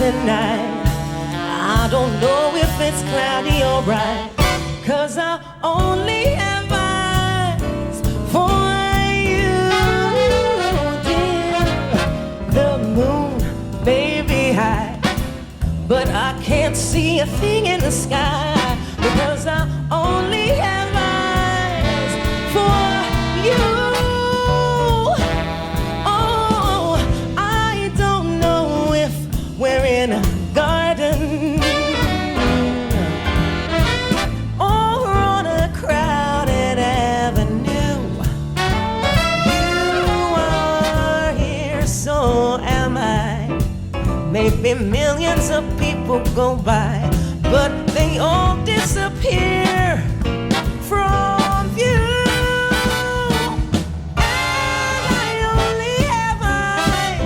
tonight. I don't know if it's cloudy or bright, 'cause I only have eyes for you, dear. The moon may be high, but I can't see a thing in the sky, because I only have eyes for you. Oh, I don't know if we're in a garden or on a crowded avenue. You are here, so am I. Maybe millions of people go by, but they all disappear from view. And I only have eyes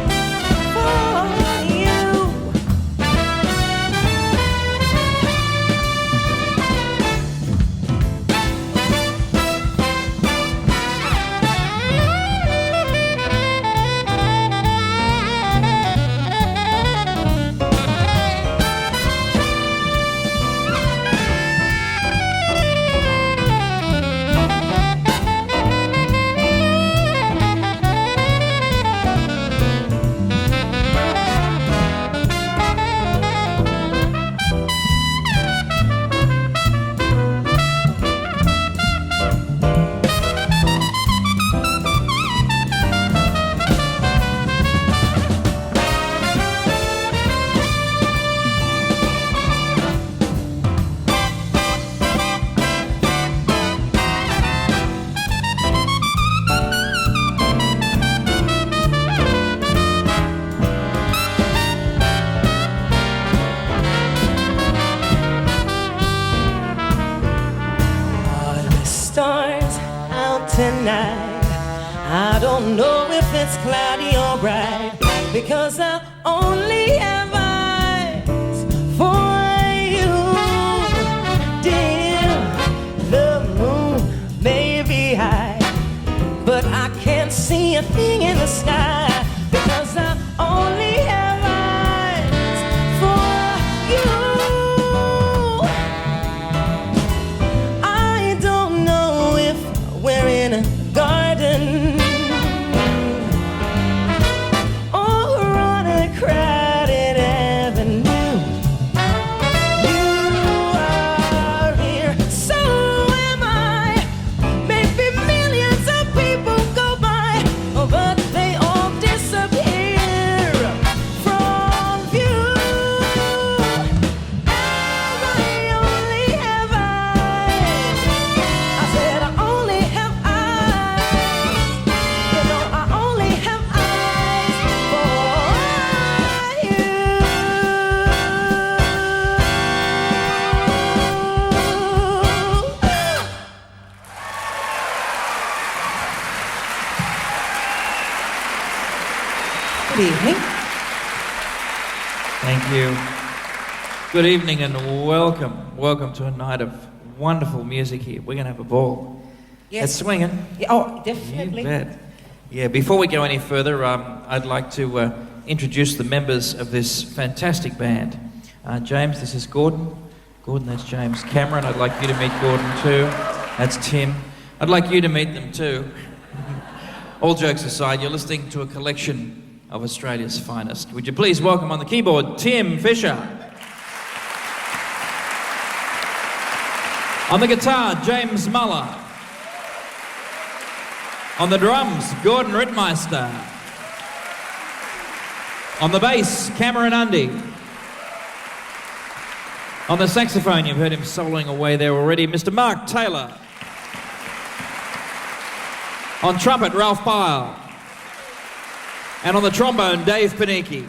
for you. Stars out tonight. I don't know if it's cloudy or bright, because I only have eyes for you, dear. The moon may be high, but I can't see a thing in the sky, because I only have eyes for you. I don't know if we're in a garden or on a crowded avenue. You are here, so am I. Maybe millions of people go by, but they all disappear from view. And I only have eyes. I said I only have eyes. You know, I only have eyes for you. Good evening. Thank you. Good evening and welcome. Welcome to a night of wonderful music here. We're going to have a ball. Yes. It's swinging. Yeah, oh, You definitely. bet. Yeah, before we go any further, I'd like to introduce the members of this fantastic band. James, this is Gordon. Gordon, that's James. Cameron, I'd like you to meet Gordon too. That's Tim. I'd like you to meet them too. All jokes aside, you're listening to a collection of Australia's finest. Would you please welcome on the keyboard, Tim Fisher. On the guitar, James Muller. On the drums, Gordon Rittmeister. On the bass, Cameron Undy. On the saxophone, you've heard him soloing away there already, Mr. Mark Taylor. On trumpet, Ralph Pyle. And on the trombone, Dave Panicki.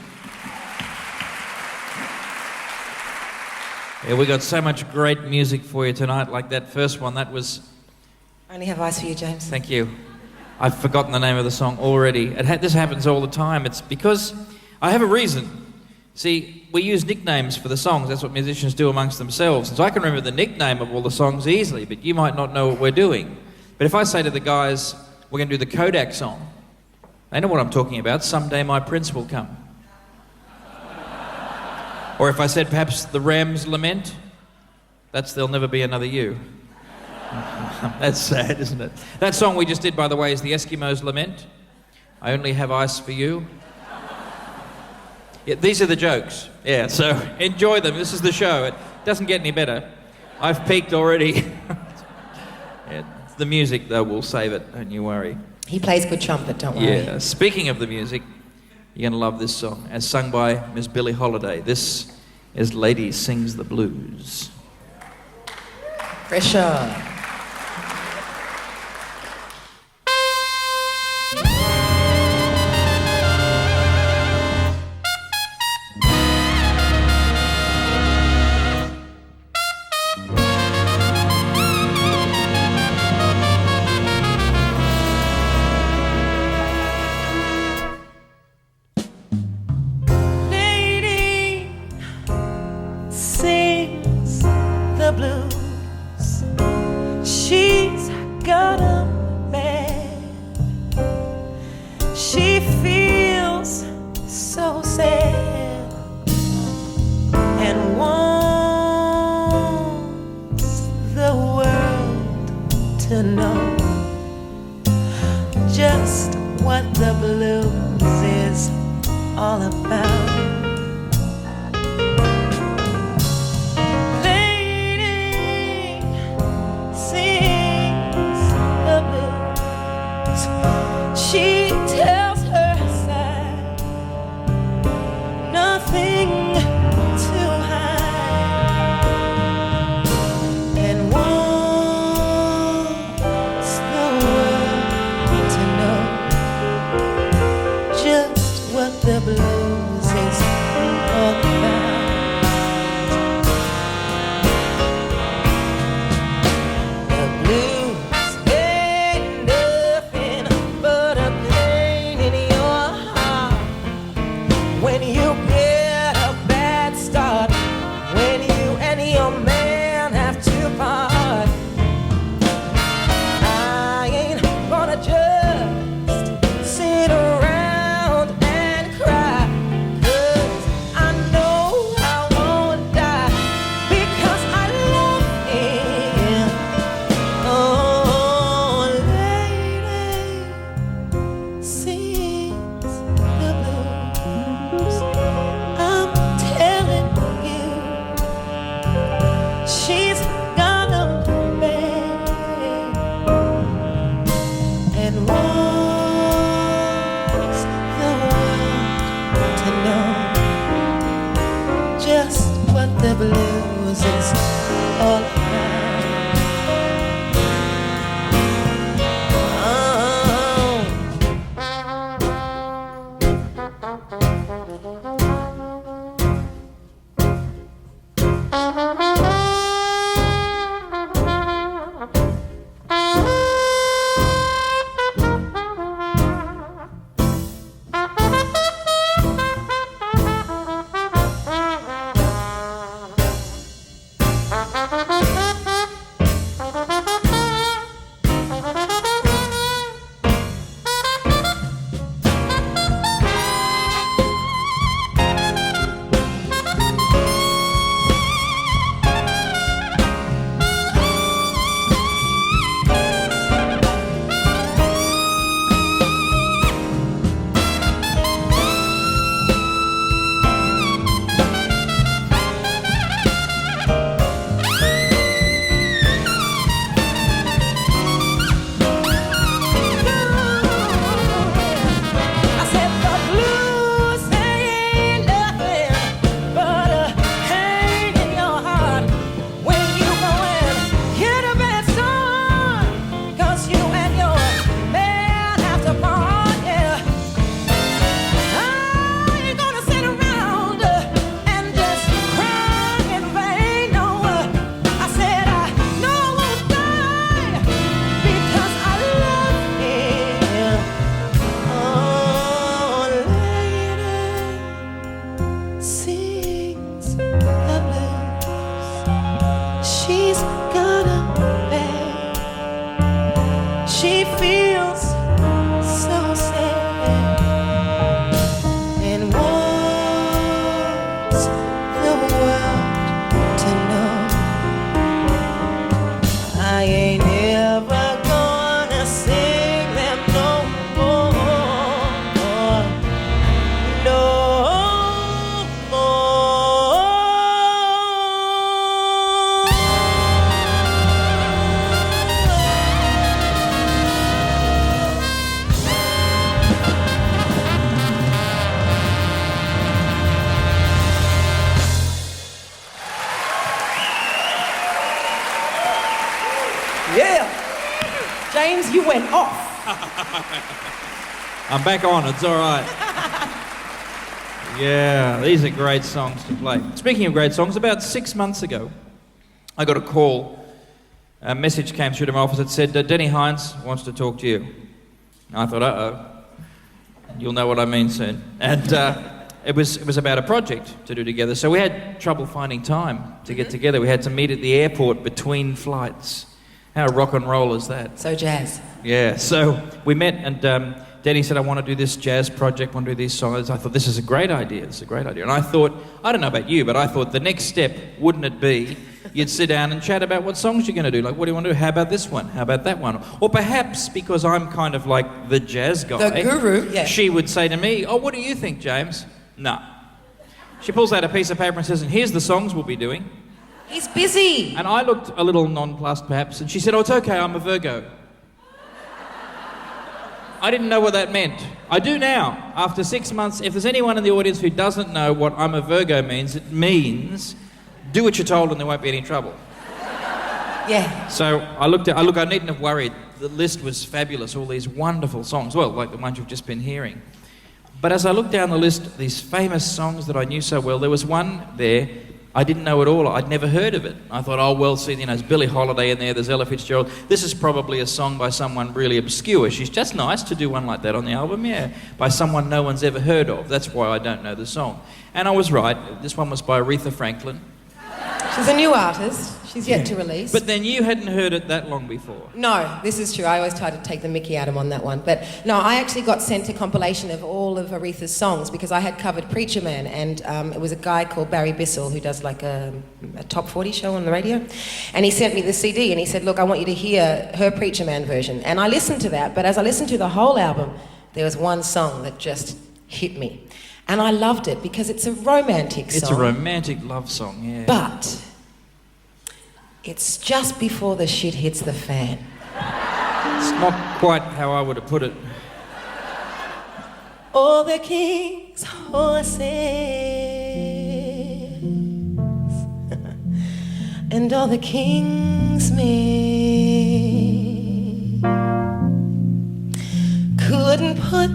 Yeah, we got so much great music for you tonight, like that first one. That was... I only have eyes for you, James. Thank you. I've forgotten the name of the song already. This happens all the time. It's because I have a reason. See, we use nicknames for the songs. That's what musicians do amongst themselves. And so I can remember the nickname of all the songs easily, but you might not know what we're doing. But if I say to the guys, we're going to do the Kodak song, they know what I'm talking about. Someday My Prince Will Come. Or if I said perhaps the Ram's Lament, that's There'll Never Be Another You. That's sad, isn't it? That song we just did, by the way, is the Eskimos' Lament. I Only Have Ice for You. Yeah, these are the jokes. Yeah, so enjoy them. This is the show. It doesn't get any better. I've peaked already. Yeah, the music, though, will save it, don't you worry. He plays good trumpet, don't worry. Yeah, speaking of the music, you're going to love this song, as sung by Miss Billie Holiday. This is Lady Sings the Blues. Pressure. She's got a man. She feels so sad and wants the world to know just what the blues is all about. She tells her side, nothing to hide, and wants the world to know just what the blues is all about. The blues when you get a bad start, when you and your man have to part. I ain't gonna just sit around and cry, 'cause I know I won't die, because I love him. Oh, lady sings the blues. I'm telling you, she's got a man and wants the world to know just what the blues is all about. The James, you went off. I'm back on, it's all right. Yeah, these are great songs to play. Speaking of great songs, about 6 months ago, I got a call. A message came through to my office that said, Deni Hines wants to talk to you. And I thought, uh-oh, you'll know what I mean soon. And it was about a project to do together. So we had trouble finding time to get together. We had to meet at the airport between flights. How rock and roll is that? So jazz. Yeah, so we met and Deni said, I want to do this jazz project, I want to do these songs. I thought, this is a great idea, it's a great idea. And I thought, I don't know about you, but I thought the next step, wouldn't it be, you'd sit down and chat about what songs you're going to do. Like, what do you want to do? How about this one? How about that one? Or perhaps, because I'm kind of like the jazz guy. The guru, yeah. She would say to me, oh, what do you think, James? No. She pulls out a piece of paper and says, and here's the songs we'll be doing. He's busy. And I looked a little nonplussed, perhaps, and she said, oh, it's okay, I'm a Virgo. I didn't know what that meant. I do now, after 6 months. If there's anyone in the audience who doesn't know what I'm a Virgo means, it means do what you're told and there won't be any trouble. Yeah. So I needn't have worried. The list was fabulous, all these wonderful songs. Well, like the ones you've just been hearing. But as I looked down the list, these famous songs that I knew so well, there was one there I didn't know at all. I'd never heard of it. I thought, oh, well, see, there's Billie Holiday in there, there's Ella Fitzgerald. This is probably a song by someone really obscure. She's just nice to do one like that on the album, yeah. By someone no one's ever heard of. That's why I don't know the song. And I was right. This one was by Aretha Franklin. She's a new artist. She's yet to release. But then you hadn't heard it that long before. No, this is true. I always try to take the mickey out of him on that one. But no, I actually got sent a compilation of all of Aretha's songs because I had covered Preacher Man, and it was a guy called Barry Bissell who does like a top 40 show on the radio. And he sent me the CD and he said, look, I want you to hear her Preacher Man version. And I listened to that, but as I listened to the whole album, there was one song that just hit me. And I loved it because it's a romantic song. It's a romantic love song, yeah. But it's just before the shit hits the fan. It's not quite how I would have put it. All the king's horses and all the king's men couldn't put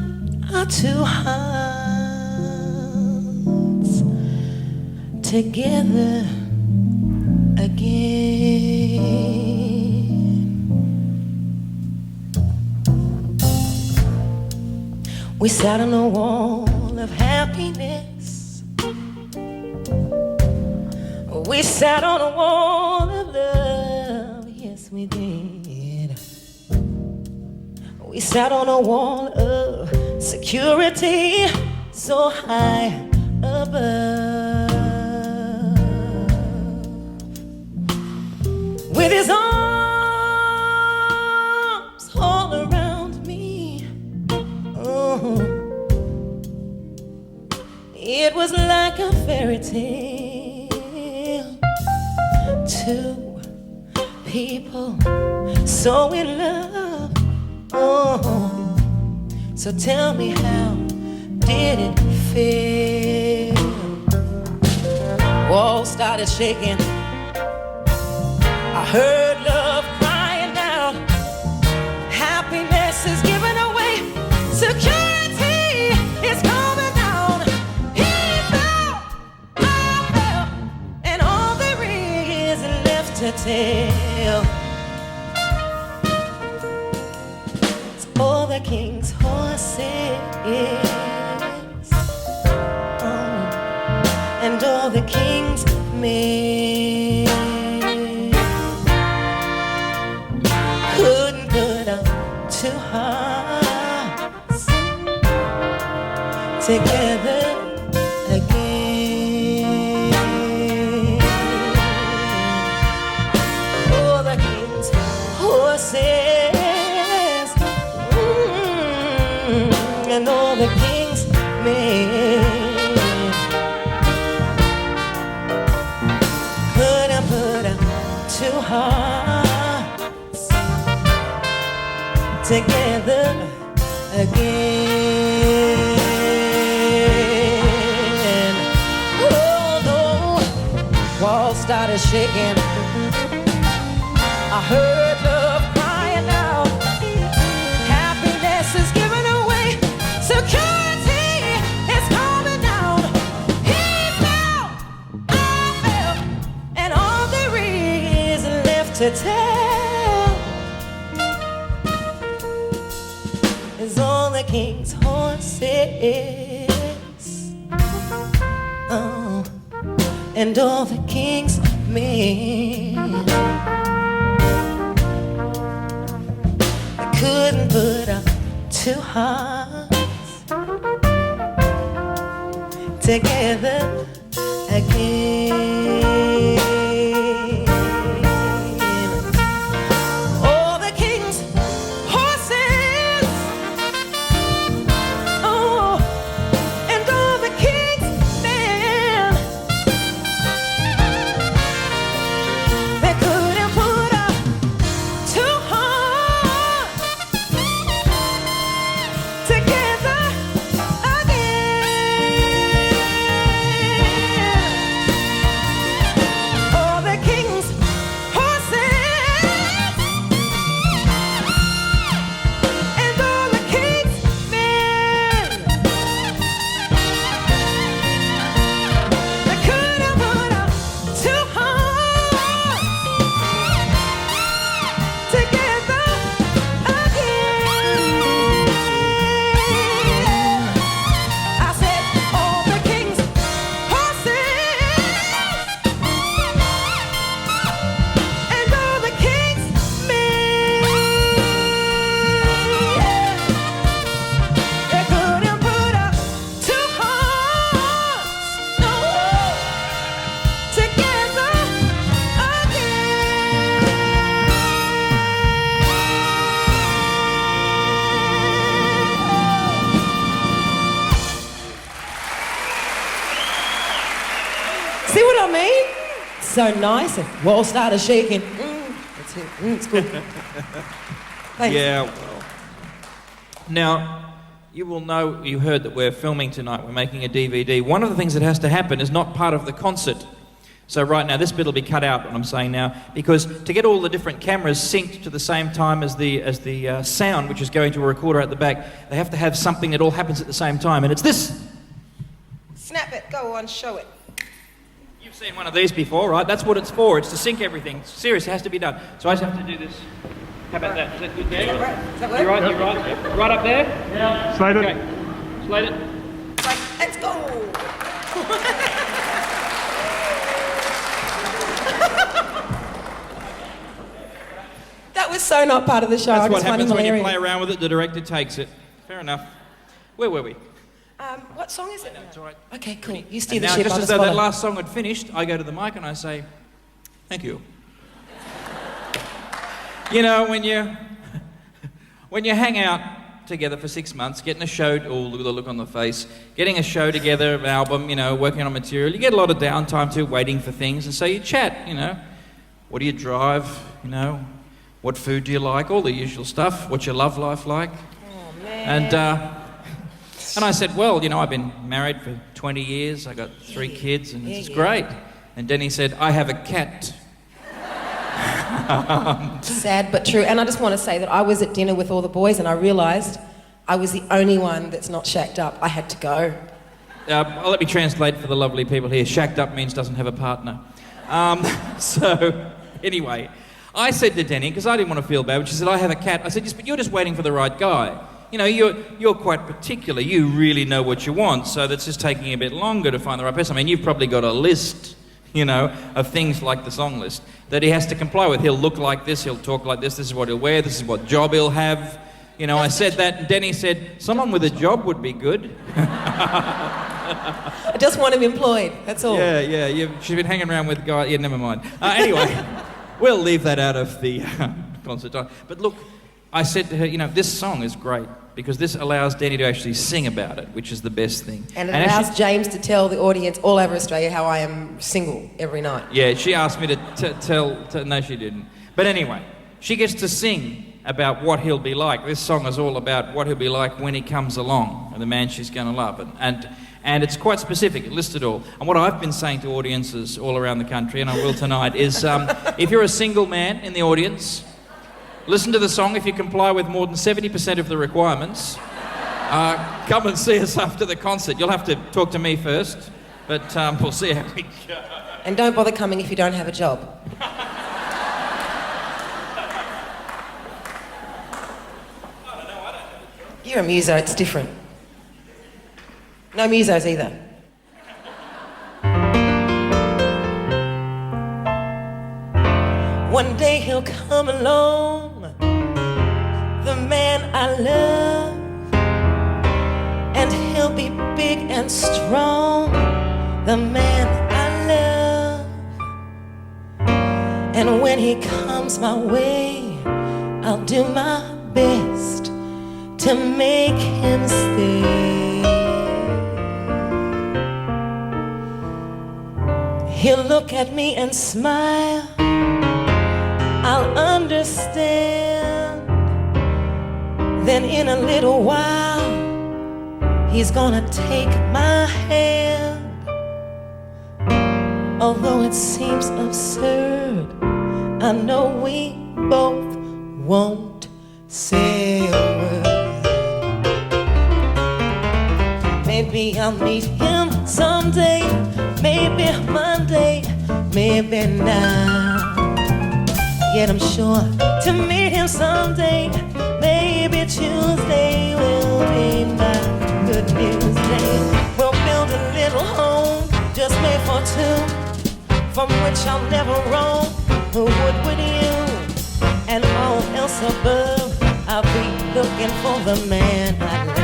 our two hearts together again. We sat on a wall of happiness. We sat on a wall of love. Yes, we did. We sat on a wall of security so high above. With his arms all around me, oh, it was like a fairy tale. Two people so in love, oh, so tell me how did it feel? Walls started shaking. I heard love crying out. Happiness is giving away. Security is coming down. He fell, I fell, and all there is left to tell. It's all the king's horses, and all the king's men. Two hearts together again. Oh, the king's horses, and all the king's men couldn't put out two hearts together again. Oh no, walls started shaking. I heard love crying out. to tell is all the king's horses, oh, and all the king's men. I couldn't put up two hearts together again. All the king's horses, oh, and all the king's men, they couldn't put up two hearts together again. All the king's horses and all the king's men, they couldn't put up two hearts together again. I said all the king's horses and all the king's men, they couldn't put up two hearts, no, together again. See what I mean? So nice, and wall started shaking. That's it. It's good. Thanks. Yeah, well. Now, you will know, you heard that we're filming tonight, we're making a DVD. One of the things that has to happen is not part of the concert. So right now, this bit will be cut out, what I'm saying now, because to get all the different cameras synced to the same time as the sound, which is going to a recorder at the back, they have to have something that all happens at the same time, and it's this. Snap it, go on, show it. You've seen one of these before, right? That's what it's for. It's to sync everything. Seriously, it has to be done. So I just have to do this. How about that? Is that good there? Is that work? You're right, you're right. Right up there? Yeah. Slide it. Okay. Slide it. Right, let's go. That was so not part of the show. That's I what just find it happens when you hilarious. play around with it. The director takes it. Fair enough. Where were we? What song is it? It's all right. Okay, cool. You steer And the now, ship. just I'll as just though that follow. last song had finished, I go to the mic and I say, thank you. You know, when you hang out together for 6 months, getting a show, oh, look at the look on the face, getting a show together, an album, you know, working on material, you get a lot of downtime too, waiting for things, and so you chat, you know. What do you drive, you know? What food do you like? All the usual stuff. What's your love life like? Oh, man. And I said, well, you know, I've been married for 20 years, I got 3 kids, and it's great. And Deni said, I have a cat. Sad but true. And I just want to say that I was at dinner with all the boys and I realised I was the only one that's not shacked up. I had to go. Let me translate for the lovely people here. Shacked up means doesn't have a partner. So, anyway, I said to Deni, because I didn't want to feel bad, but she said, I have a cat. I said, yes, but you're just waiting for the right guy. You know, you're quite particular. You really know what you want, so that's just taking a bit longer to find the right person. I mean, you've probably got a list, you know, of things like the song list that he has to comply with. He'll look like this, he'll talk like this is what he'll wear, this is what job he'll have. You know, I said that, and Deni said, someone with a job would be good. I just want him employed, that's all. Yeah, she's been hanging around with guys, yeah, never mind. Anyway, we'll leave that out of the concert time. But look, I said to her, you know, this song is great because this allows Deni to actually sing about it, which is the best thing. And it allows James to tell the audience all over Australia how I am single every night. Yeah, she asked me to tell, no she didn't. But anyway, she gets to sing about what he'll be like. This song is all about what he'll be like when he comes along and the man she's going to love. And it's quite specific, it lists it all. And what I've been saying to audiences all around the country, and I will tonight, is if you're a single man in the audience, listen to the song. If you comply with more than 70% of the requirements, come and see us after the concert. You'll have to talk to me first, but we'll see how we go. And don't bother coming if you don't have a job. You're a muso, it's different. No musos either. One day he'll come along, the man I love, and he'll be big and strong, the man I love. And when he comes my way, I'll do my best to make him stay. He'll look at me and smile, I'll understand. Then in a little while, he's gonna take my hand. Although it seems absurd, I know we both won't say a word. Maybe I'll meet him someday, maybe Monday, maybe now. Yet I'm sure to meet him someday, maybe Tuesday will be my good news day. We'll build a little home just made for two, from which I'll never roam. Who would you? And all else above, I'll be looking for the man I love.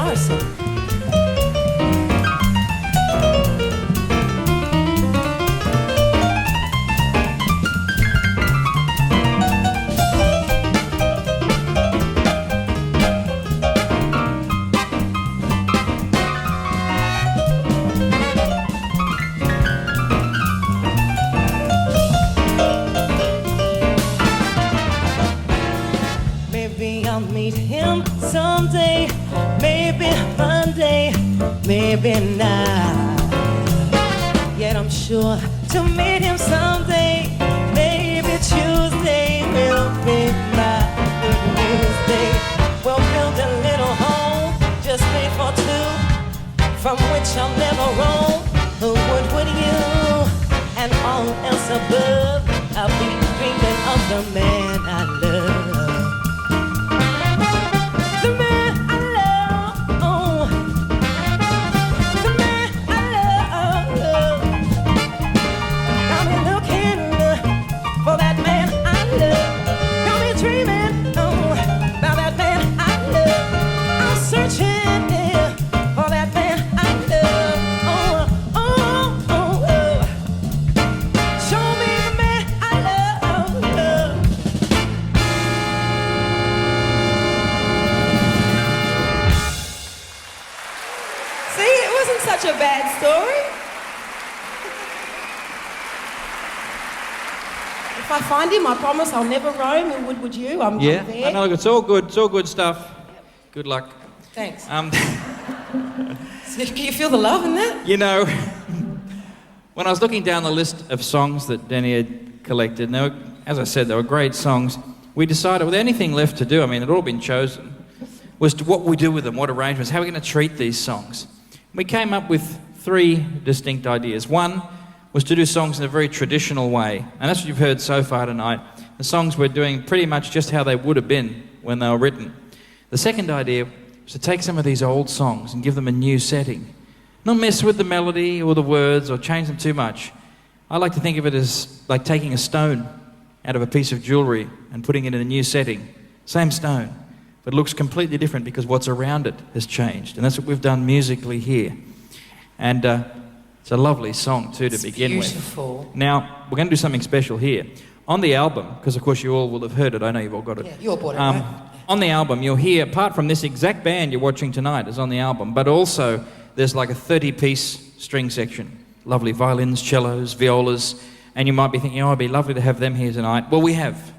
Morrison. Maybe I'll meet him someday, maybe Monday, maybe not. Yet I'm sure to meet him someday, maybe Tuesday will be my good news day. We'll build a little home just made for two, from which I'll never roam. Who would you? And all else above, I'll be dreaming of the man I love. Such a bad story. If I find him, I promise I'll never roam, and would you? I'm there. I know, it's all good. It's all good stuff. Yep. Good luck. Thanks. So can you feel the love in that? You know, when I was looking down the list of songs that Deni had collected, now, as I said, they were great songs. We decided, with anything left to do, I mean, they'd all been chosen, was to what we do with them, what arrangements, how are we going to treat these songs. We came up with three distinct ideas. One was to do songs in a very traditional way, and that's what you've heard so far tonight. The songs we're doing pretty much just how they would have been when they were written. The second idea to take some of these old songs and give them a new setting. Not mess with the melody or the words or change them too much. I like to think of it as like taking a stone out of a piece of jewellery and putting it in a new setting. Same stone, but it looks completely different because what's around it has changed. And that's what we've done musically here. And it's a lovely song too to begin beautiful. with. Now, we're going to do something special here. On the album, because of course you all will have heard it, I know you've all got it. Yeah, you all bought it, right? On the album, you'll hear, apart from this exact band you're watching tonight is on the album, but also there's like a 30-piece string section. Lovely violins, cellos, violas, and you might be thinking, oh, it'd be lovely to have them here tonight. Well, we have.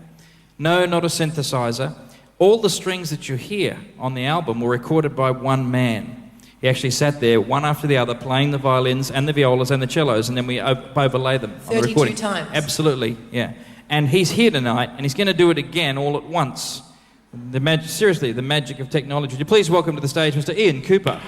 No, not a synthesizer. All the strings that you hear on the album were recorded by one man. He actually sat there, one after the other, playing the violins and the violas and the cellos, and then we overlay them on the recording. 32 times. Absolutely, yeah. And he's here tonight, and he's going to do it again all at once. Seriously, the magic of technology. Would you please welcome to the stage Mr. Ian Cooper.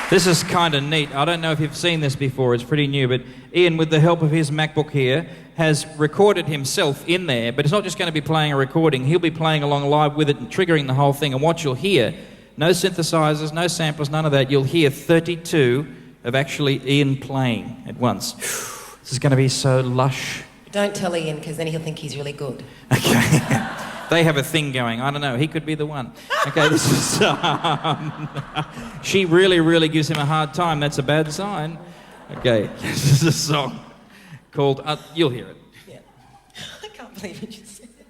This is kind of neat. I don't know if you've seen this before. It's pretty new, but Ian, with the help of his MacBook here, has recorded himself in there, but it's not just going to be playing a recording. He'll be playing along live with it and triggering the whole thing, and what you'll hear, no synthesizers, no samplers, none of that. You'll hear 32 of actually Ian playing at once. This is going to be so lush. Don't tell Ian, because then he'll think he's really good. Okay. They have a thing going. I don't know. He could be the one. Okay, this is... she really, really gives him a hard time. That's a bad sign. Okay, this is a song called... you'll hear it. Yeah. I can't believe you just said it.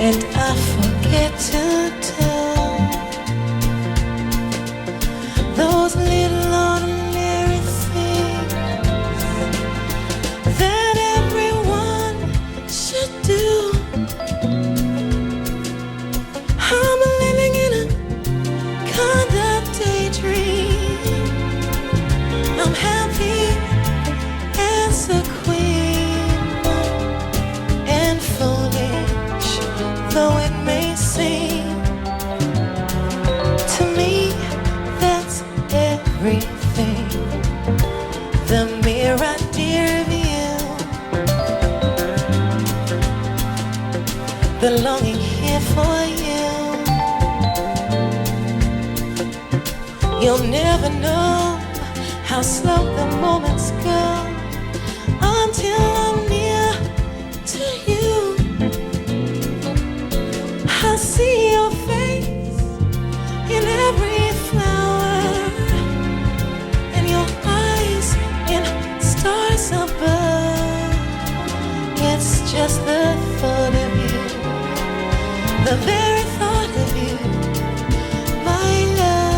And I forget to tell those little ordinary things that everyone should do. I'm living in a kind of daydream. I'm happy as a queen and foolish, though it may seem. To me, that's everything. The mere idea of you, the longing here for you. You'll never know how slow the moments go until I'm near to you. I see your face in every flower, and your eyes in stars above. It's just the thought of you, the very thought of you, my love.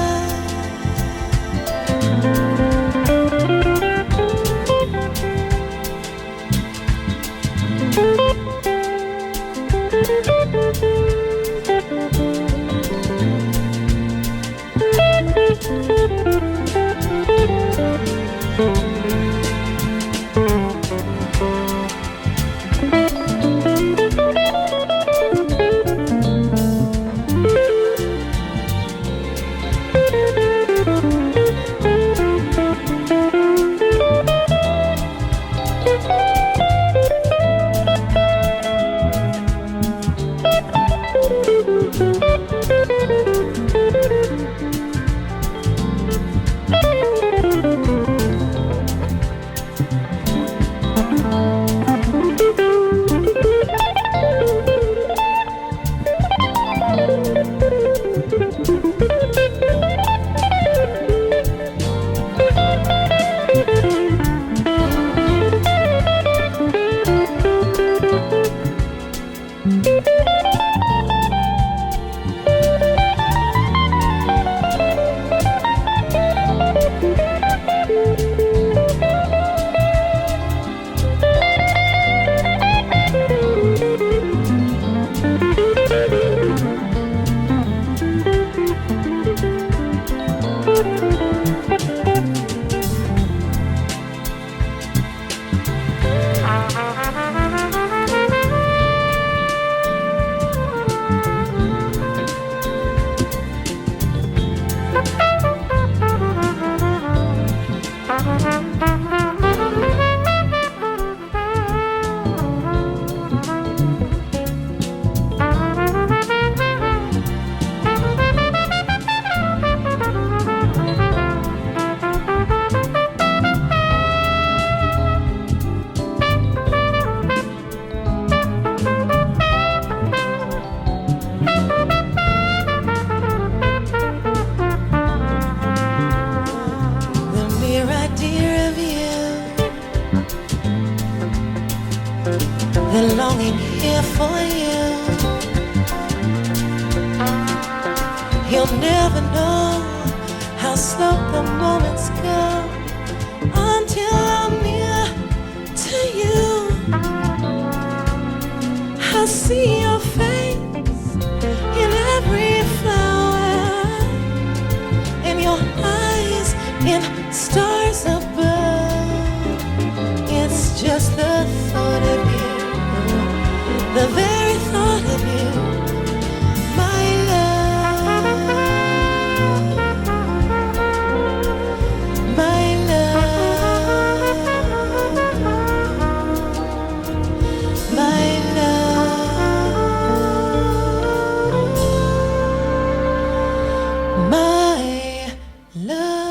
here for you. You'll never know how slow the moments go until I'm near to you. I see your face in every flower, in your eyes, in stars above. It's just the thought of you, the very thought of you, my love, my love, my love, my love.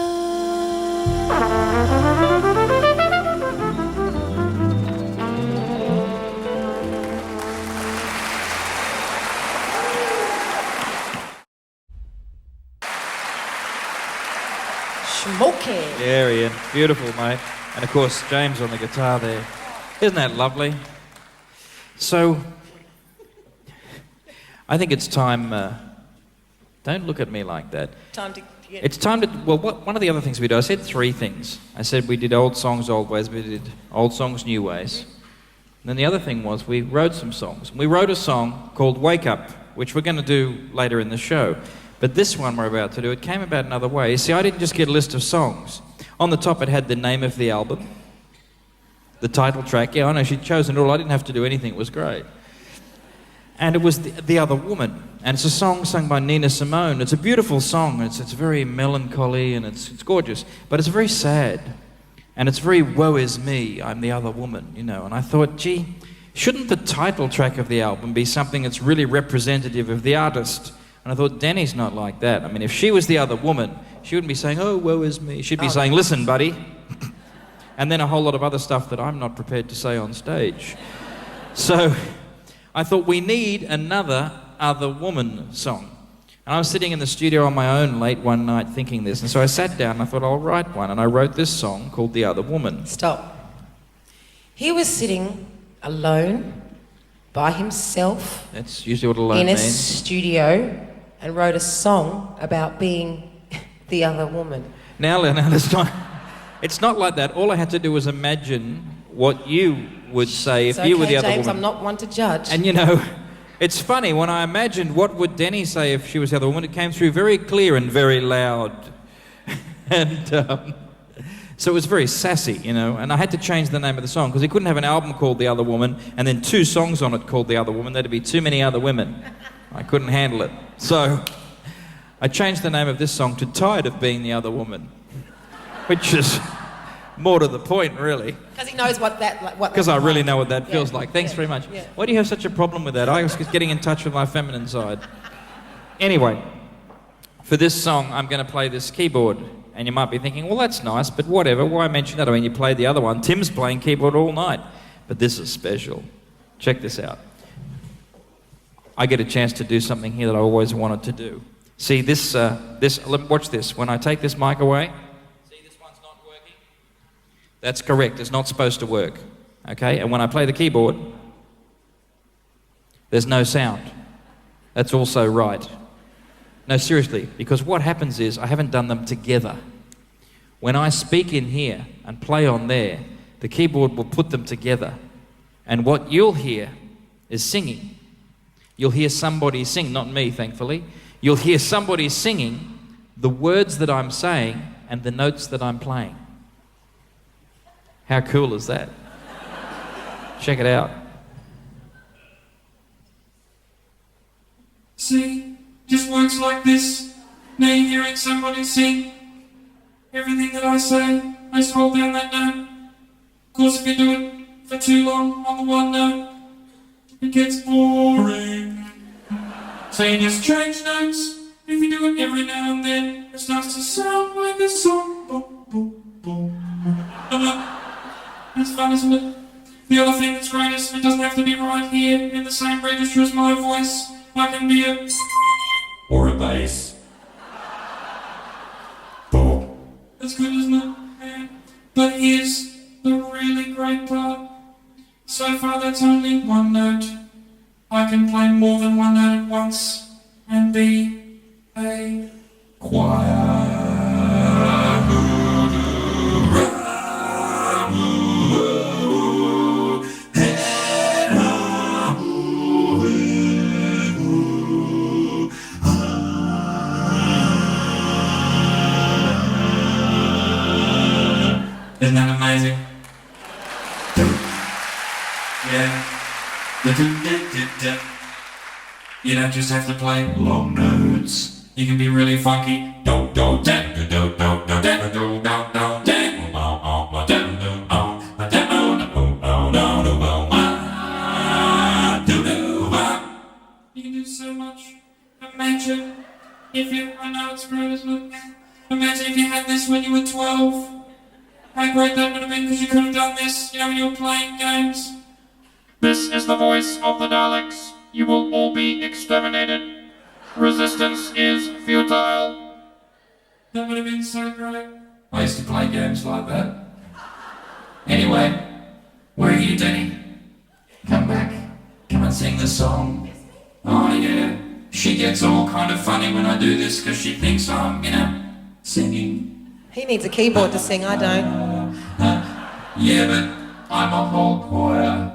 Smoking. Yeah, Ian. Beautiful, mate. And of course, James on the guitar there. Isn't that lovely? So, I think it's time... don't look at me like that. Time to get... It's time to... Well, one of the other things we do, I said 3 things. I said we did old songs, old ways. We did old songs, new ways. And then the other thing was we wrote some songs. We wrote a song called Wake Up, which we're going to do later in the show. But this one we're about to do, it came about another way. You see, I didn't just get a list of songs. On the top it had the name of the album, the title track. Yeah, I know, she'd chosen it all. I didn't have to do anything. It was great. And it was the Other Woman. And it's a song sung by Nina Simone. It's a beautiful song. It's very melancholy and it's gorgeous. But it's very sad. And it's very woe is me, I'm the other woman, you know. And I thought, gee, shouldn't the title track of the album be something that's really representative of the artist? And I thought, Deni's not like that. I mean, if she was the other woman, she wouldn't be saying, oh, woe is me. She'd be saying, listen, buddy. And then a whole lot of other stuff that I'm not prepared to say on stage. So I thought, we need another Other Woman song. And I was sitting in the studio on my own late one night thinking this. And so I sat down and I thought, I'll write one. And I wrote this song called The Other Woman. Stop. He was sitting alone by himself. That's usually what alone in a means. studio and wrote a song about being the other woman. Now, it's not like that. All I had to do was imagine what you would say if you were the other James, woman. I'm not one to judge. And you know, it's funny, when I imagined what would Deni say if she was the other woman, it came through very clear and very loud. And so it was very sassy, you know, and I had to change the name of the song because he couldn't have an album called The Other Woman and then 2 songs on it called The Other Woman. There'd be too many other women. I couldn't handle it. So I changed the name of this song to Tired of Being the Other Woman, which is more to the point, really. Because he knows what that... Because I really know what that feels like. Thanks very much. Yeah. Why do you have such a problem with that? I was getting in touch with my feminine side. Anyway, for this song, I'm going to play this keyboard. And you might be thinking, well, that's nice, but whatever. Why mention that? I mean, you played the other one. Tim's playing keyboard all night. But this is special. Check this out. I get a chance to do something here that I always wanted to do. See, watch this. When I take this mic away, see, this one's not working? That's correct. It's not supposed to work. Okay? And when I play the keyboard, there's no sound. That's also right. No, seriously, because what happens is I haven't done them together. When I speak in here and play on there, the keyboard will put them together. And what you'll hear is singing. You'll hear somebody sing, not me, thankfully. You'll hear somebody singing the words that I'm saying and the notes that I'm playing. How cool is that? Check it out. See, just works like this. Me hearing somebody sing. Everything that I say, I just hold down that note. Of course, if you do it for too long on the one note, it gets boring. So you just change notes. If you do it every now and then, it starts to sound like a song. Boom, boom, boom. That's fun, isn't it? The other thing that's great is it doesn't have to be right here in the same register as my voice. I can be a... or a bass. Boom. That's good, isn't it? Yeah. But here's the really great part. So far that's only one note. I can play more than one note at once and be a choir. Isn't that amazing? Yeah. You don't just have to play long notes. You can be really funky. You can do so much. Imagine if you, I know it's rude, isn't it? Imagine if you had this when you were 12. How great that would have been, because you could have done this, when you were playing games. This is the voice of the Daleks. You will all be exterminated. Resistance is futile. That would have been so great. I used to play games like that. Anyway, where are you, Deni? Come back. Come and sing the song. Oh yeah. She gets all kind of funny when I do this, because she thinks I'm, singing. He needs a keyboard to sing, I don't. Yeah, but I'm a whole choir.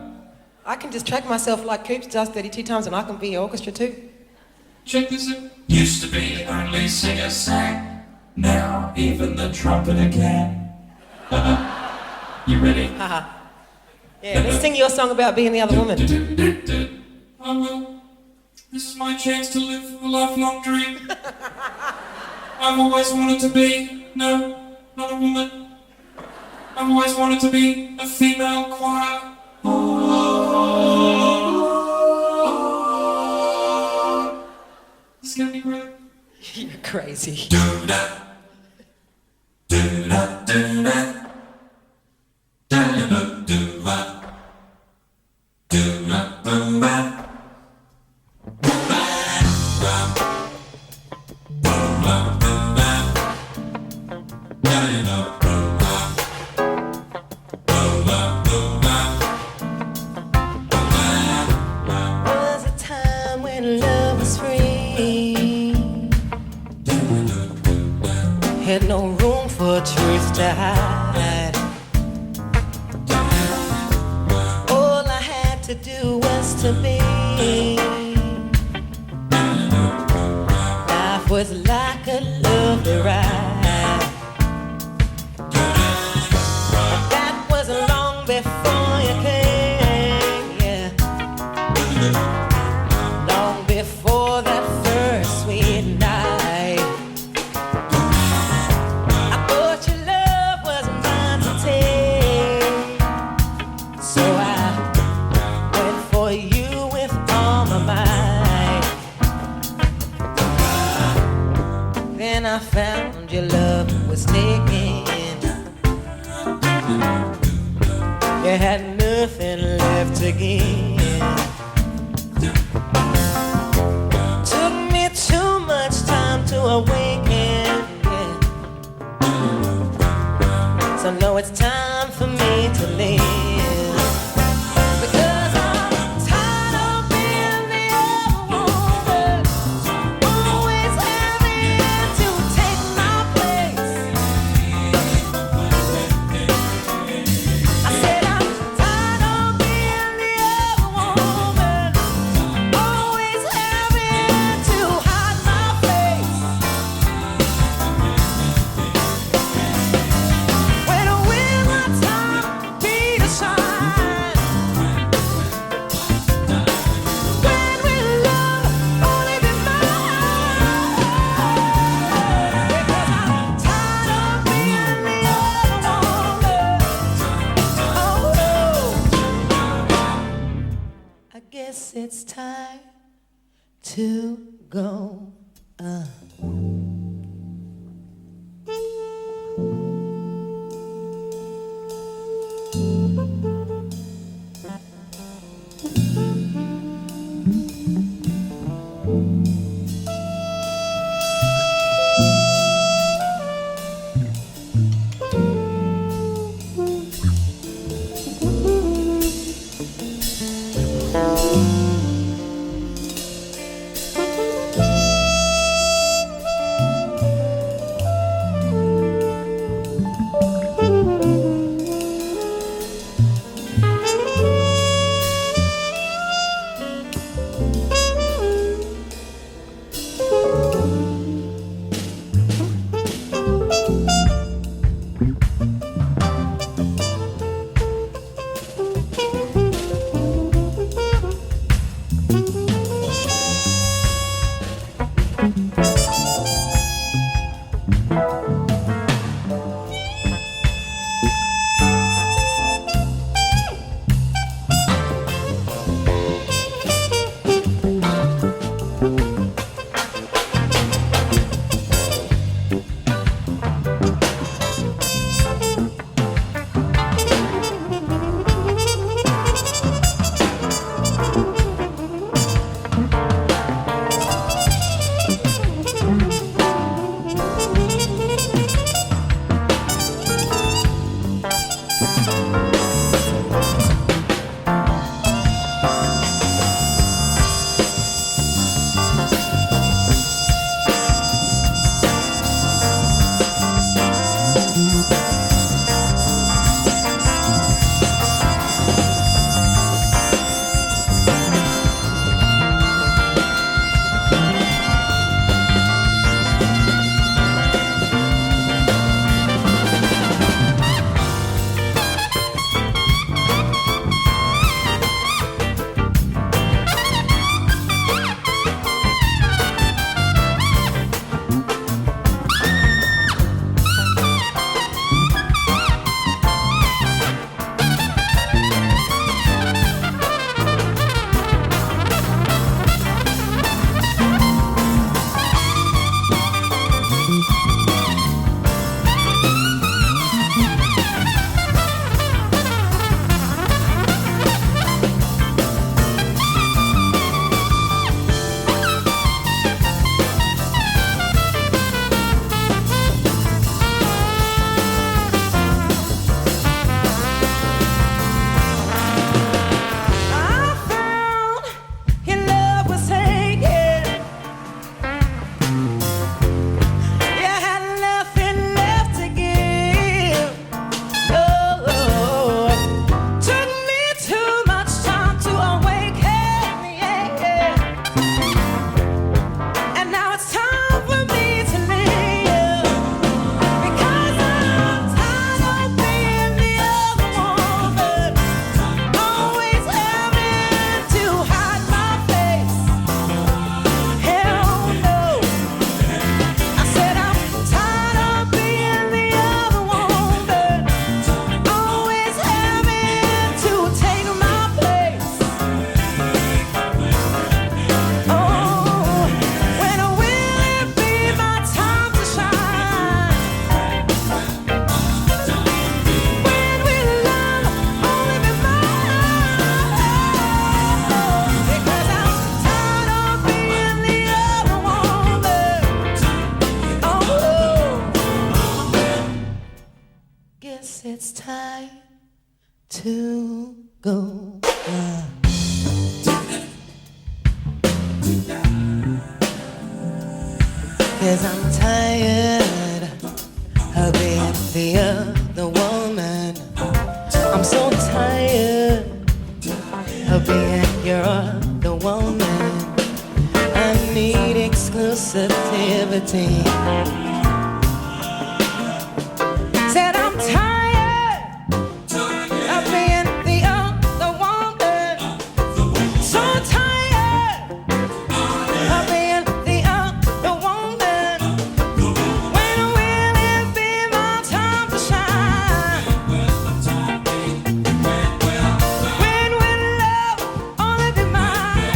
I can distract myself like Coops does 32 times and I can be orchestra too. Check this out. Used to be only singer sang. Now even the trumpeter can. You ready? Haha. Yeah, let's sing your song about being the other woman. I will. This is my chance to live a lifelong dream. I've always wanted to be, no, not a woman. I've always wanted to be a female choir. This is gonna be great. You're crazy. Do-da, do-da, do-da, do-da, do-da, do-da, do-da. Was a time when love was free. Had no room for truth to hide. All I had to do was to be. Life was like a lovely ride. That was long before you came, yeah. Long before that first sweet night. I thought your love was mine to take, so I went for you with all my might. Then I found your love was taken. You had nothing left to give. Took me too much time to awaken, yeah. So now it's time for me to live. Because I'm tired of being the other woman, always having to take my place. I said I'm tired of being the other woman, always having to hide my face. When will my time be to shine? When will love only be mine? Because I'm tired of being the other woman. Oh, I guess it's time to go. it's time to go. 'Cause I'm tired of being the other woman. I'm so tired of being your other woman. I need exclusivity. Said I'm tired of being the other woman. So tired of being the other woman. When will it be my time to shine? When will love only be mine?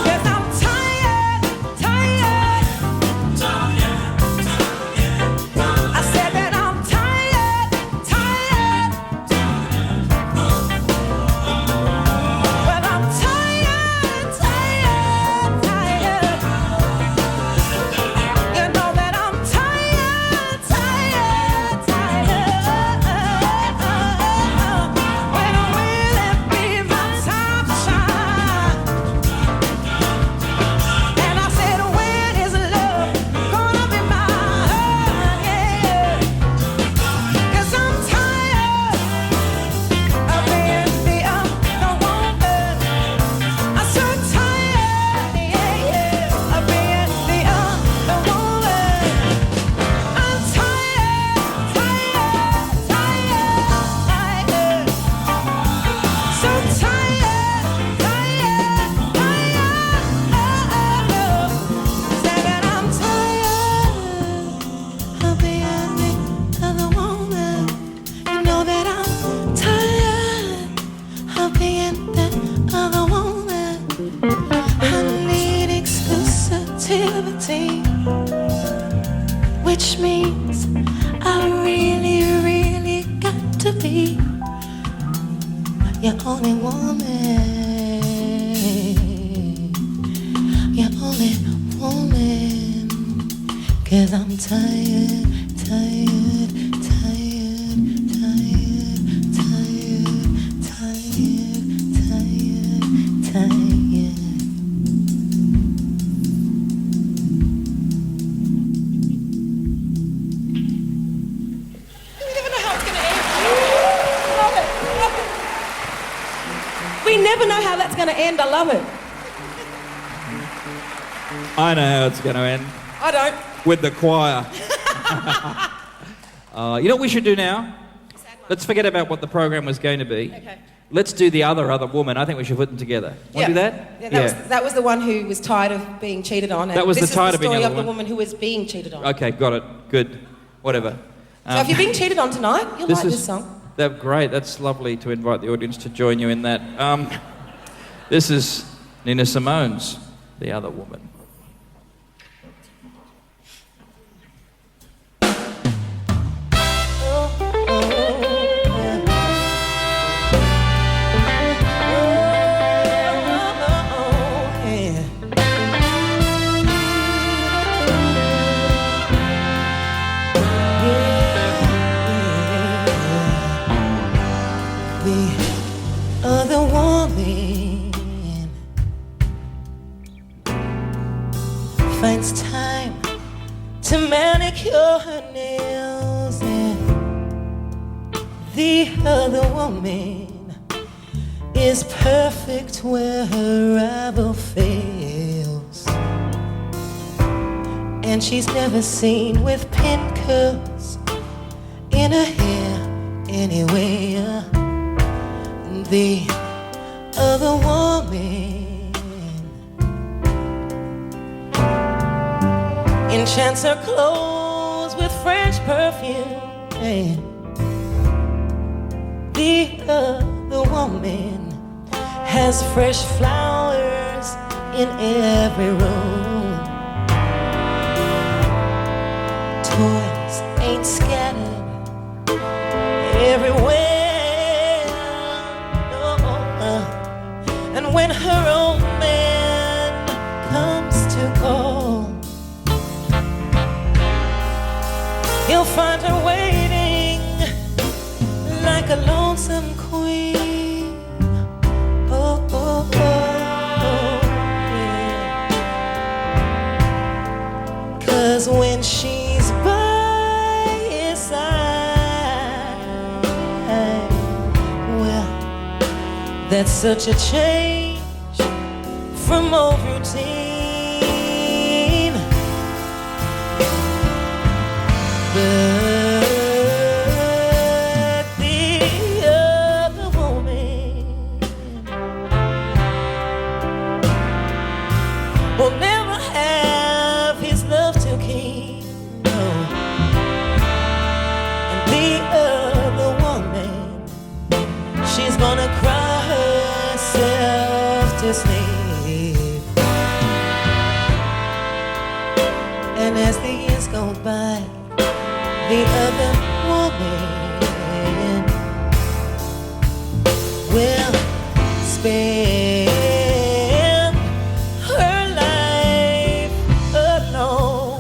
'Cause I'm tired, tired. I said that I'm tired, tired. Well, I'm tired, tired, tired. You know that I'm tired, tired, tired. When will it be my time to shine? And I said, when is love gonna be mine? Yeah. 'Cause I'm tired of being the other woman. I'm so tired, yeah, of being the other woman. I'm tired, tired, tired, tired. So tired, tired, tired. Say that I'm tired of being the other woman. You know that I'm tired of being that other woman. I need exclusivity, which means I really, really got to be your only woman. Your only woman. 'Cause I'm tired, tired, tired, tired, tired, tired, tired, tired. We never know how it's gonna end. Love it, love it. We never know how that's gonna end. I love it. I know how it's going to end. I don't. With the choir. You know what we should do now? Let's forget about what the program was going to be. Okay. Let's do the other woman. I think we should put them together. Want to do that? Yeah, that was the one who was tired of being cheated on. And That was the this tired is of being the story the of the other one. woman who was being cheated on. Okay, got it. Good. Whatever. So if you're being cheated on tonight, you'll like this song. That's great. That's lovely to invite the audience to join you in that. This is Nina Simone's The Other Woman. The other woman finds time to manicure her nails, and the other woman is perfect where her rival fails, and she's never seen with pin curls in her hair anywhere. The other woman enchants her clothes with French perfume, and the other woman has fresh flowers in every room. Toys ain't scattered everywhere. And when her old man comes to call, he'll find her waiting 'cause when she's by his side, well, that's such a change from old routine. But the other woman will never have his love to keep, no. And the other woman, she's gonna cry herself to sleep. And as the years go by, the other woman will spend her life alone.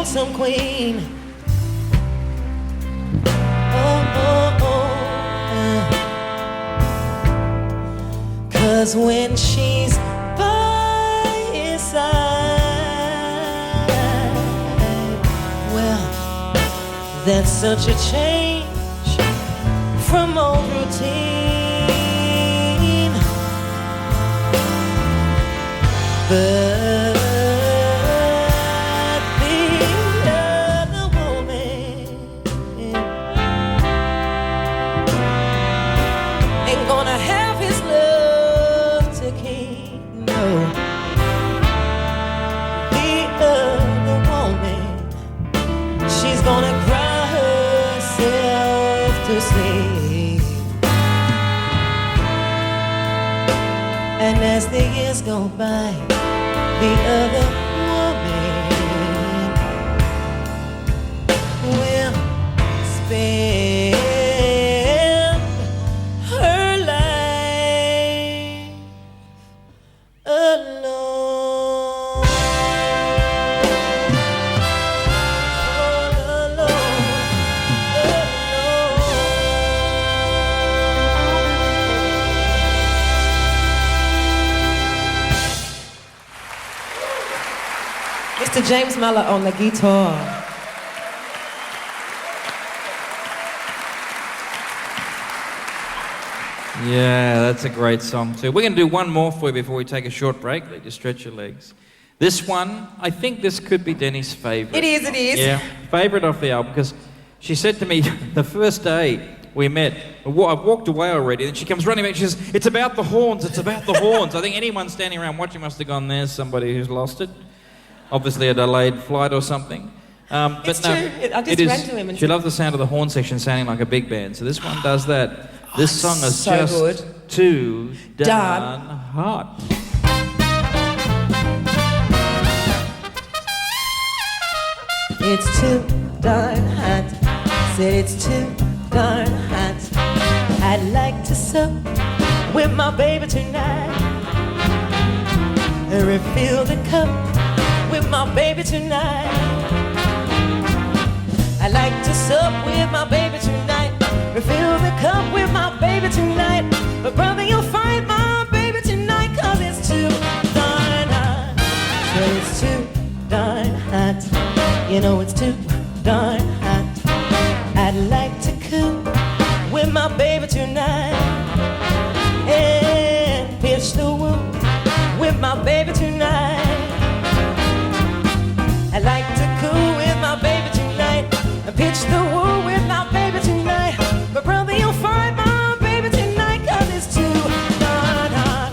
Some queen. Oh, oh, oh. 'Cause when she's by his side, well, that's such a change from old routine. But and as the years go by, the other woman will spend her life alone. Mr. James Muller on the guitar. Yeah, that's a great song too. We're going to do one more for you before we take a short break. Let you stretch your legs. This one, I think this could be Deni's favourite. It is, it is. Yeah, favourite off the album, because she said to me the first day we met, I've walked away already, and she comes running back, she says, "It's about the horns, it's about the horns." I think anyone standing around watching must have gone, "There's somebody who's lost it." Obviously a delayed flight or something. But it's no, true. I just ran to him and she loved the sound of the horn section sounding like a big band, so this one does that. This song is so just good. too darn Darn. hot. It's too darn hot. Said it's too darn hot. I'd like to sup with my baby tonight. Refill the cup with my baby tonight. I'd like to sup with my baby tonight. Refill the cup with my baby tonight. But brother, you'll find my baby tonight, 'cause it's too darn hot. So it's too darn hot. You know it's too darn hot. I'd like to cook with my baby tonight and pitch the woo with my baby tonight. I'd like to cook with my baby tonight and pitch the woo with my baby tonight. But brother, you'll find my baby tonight, 'cause it's too darn hot.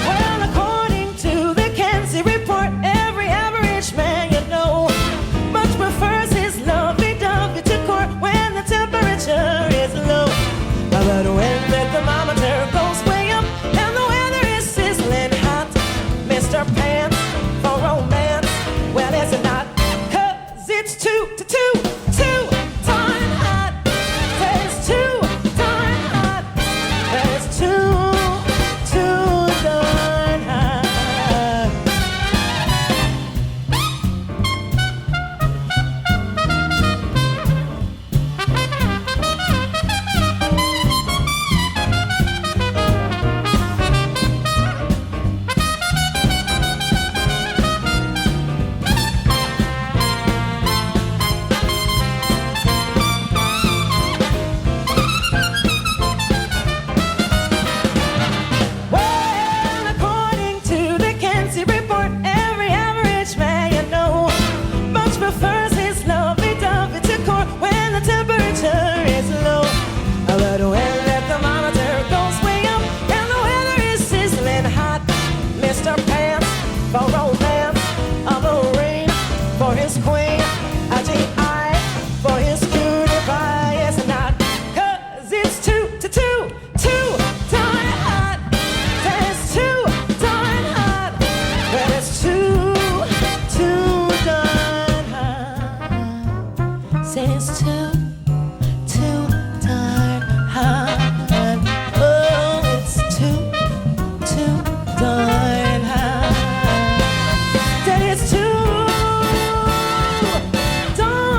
Well, according to the Kansas report, every average man you know much prefers his lovey-dovey to court when the temperature is low. But when the thermometer goes way up and the weather is sizzling hot, Mr. Pants for romance, well, it's not, 'cause it's too darn hot. It's too darn hot. It's too darn hot. Well, according to the Kansas report, every average man you know much prefers his lovey-dovey to court when the temperature is low. But when the thermometer goes way up and the weather is sizzling hot, Mr. Pants for romance, a marine for his queen, a G.I. for his cutie pie. It's not, 'cause it's too darn hot. It's too darn hot. But it's too darn hot. Say it's too darn hot. Oh, it's too darn hot. That it's too darn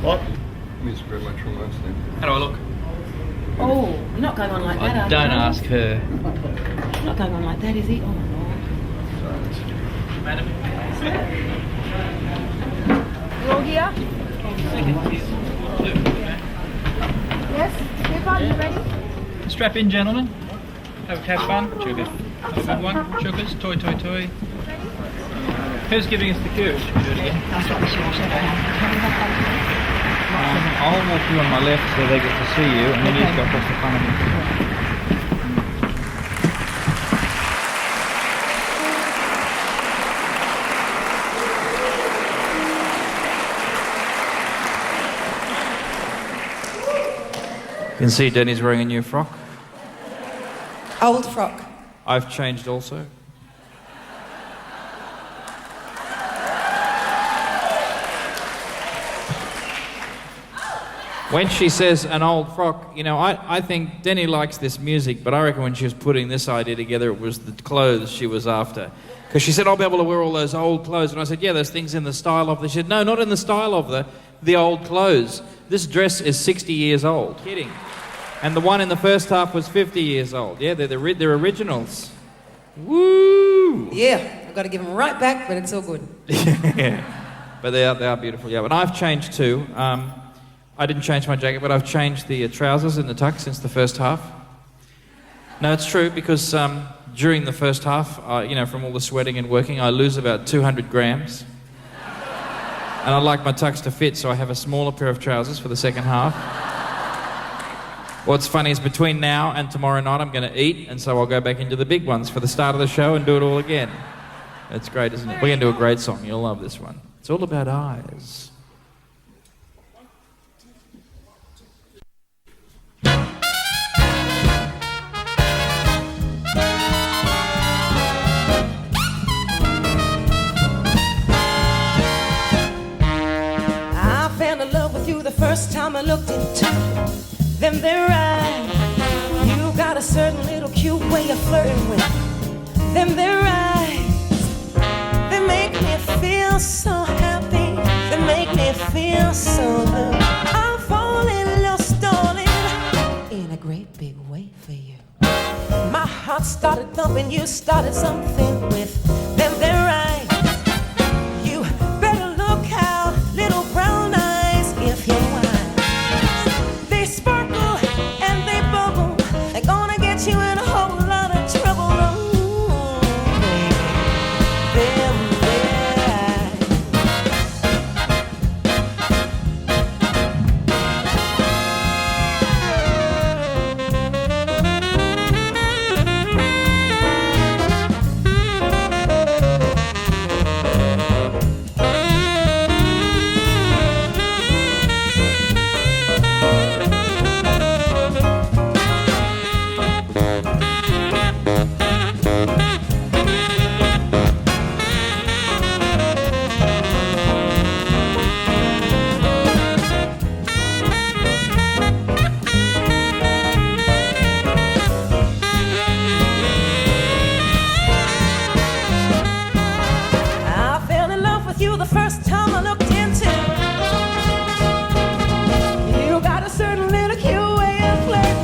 What? Let me just grab my trombone stand. How do I look? Oh, not going on like that. Oh, don't ask her. Not going on like that, is he? Oh, Madam. You all here? Yes? Everyone, you ready? Strap in, gentlemen. Have fun. Sugar. Have a good one. Sugars. Toy, toy, toy. Who's giving us the cue? Should we do it again? I'll walk you on my left so they get to see you, and then you go across the front of me. You can see Deni's wearing a new frock. Old frock. I've changed also. When she says an old frock, you know, I think Deni likes this music, but I reckon when she was putting this idea together, it was the clothes she was after. Because she said, I'll be able to wear all those old clothes. And I said, yeah, there's things in the style of them. She said, no, not in the style of the old clothes. This dress is 60 years old. Kidding. And the one in the first half was 50 years old. Yeah, they're originals. Woo! Yeah, I've got to give them right back, but it's all good. Yeah, but they are beautiful. Yeah, but I've changed too. I didn't change my jacket, but I've changed the trousers in the tuck since the first half. No, it's true, because during the first half, from all the sweating and working, I lose about 200 grams. And I like my tux to fit, so I have a smaller pair of trousers for the second half. What's funny is between now and tomorrow night, I'm going to eat, and so I'll go back into the big ones for the start of the show and do it all again. It's great, isn't it? We're going to do a great song. You'll love this one. It's all about eyes. I fell in love with you the first time I looked into them there eyes. You got a certain little cute way of flirting with them there eyes. They make me feel so happy. They make me feel so blue. I'm falling, lost, darling, in a great big way for you. My heart started thumping. You started something with them there eyes. You better look out, little brown eyes, if you're wise. They sparkle and they bubble. They're gonna get you in a whole lot of trouble. Ooh, baby, them there eyes. I fell in love with you the first time I looked into you. You got a certain little cute way of flirting.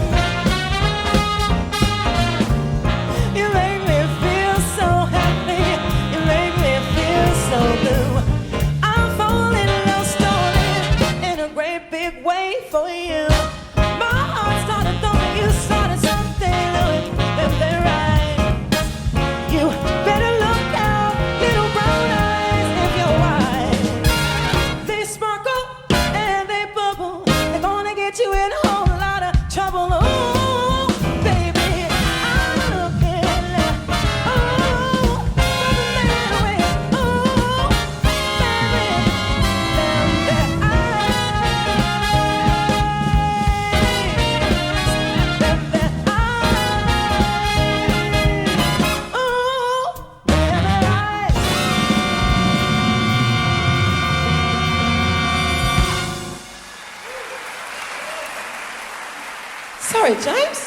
You make me feel so happy. You make me feel so blue. I'm falling lost, darling, in a great big way for you. My heart started thumping. You started something with them there eyes. You better look out, little brown eyes, if you're wise. They sparkle and they bubble. They're gonna get you in a whole lot of trouble. Ooh, baby, I'm looking. Ooh, from the way. Ooh, baby, them there eyes. Them there eyes. Ooh, them there eyes. Sorry, James.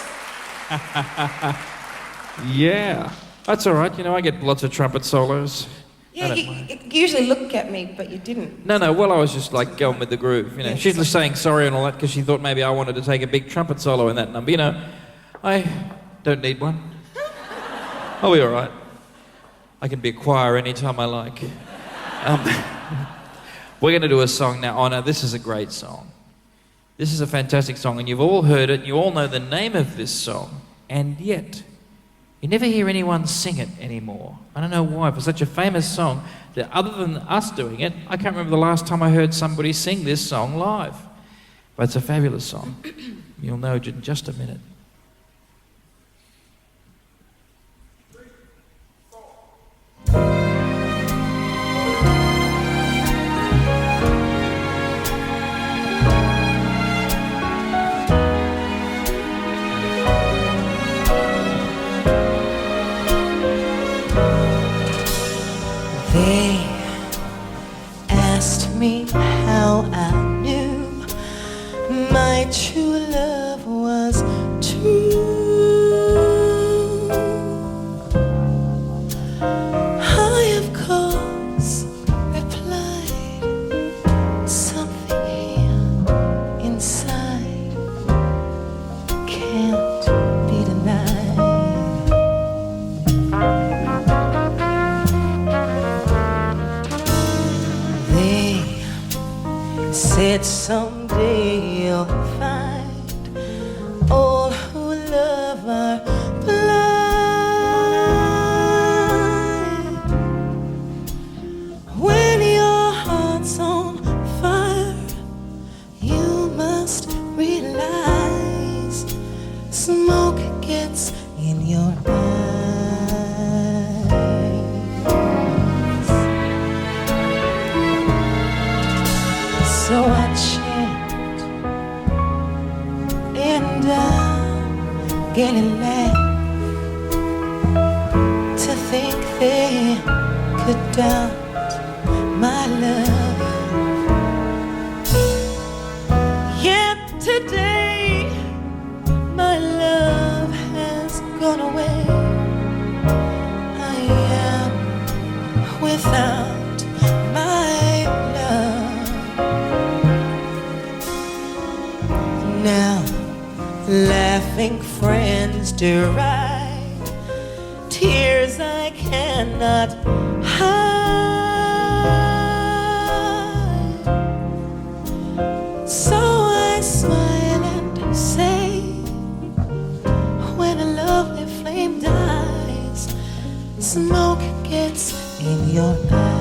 Yeah. That's all right. I get lots of trumpet solos. Yeah, you usually look at me, but you didn't. No, well, I was just like going with the groove. She's just saying sorry and all that because she thought maybe I wanted to take a big trumpet solo in that number. I don't need one. I'll be all right. I can be a choir anytime I like. We're going to do a song now. Oh, no, this is a great song. This is a fantastic song, and you've all heard it. You all know the name of this song, and yet you never hear anyone sing it anymore. I don't know why. For such a famous song, that other than us doing it, I can't remember the last time I heard somebody sing this song live. But it's a fabulous song. You'll know in just a minute. They asked me how I knew my true love was true. I, of course, replied, something here inside can't be denied. They said someday you'll find all who love are blind. smoke gets in your eyes. So I chant and I'm getting laugh to think they could doubt my love. Yet today my love has gone away. I am without my love. Now laughing friends deride tears I cannot hide. So I smile and say, when a lovely flame dies, smoke gets in your eyes.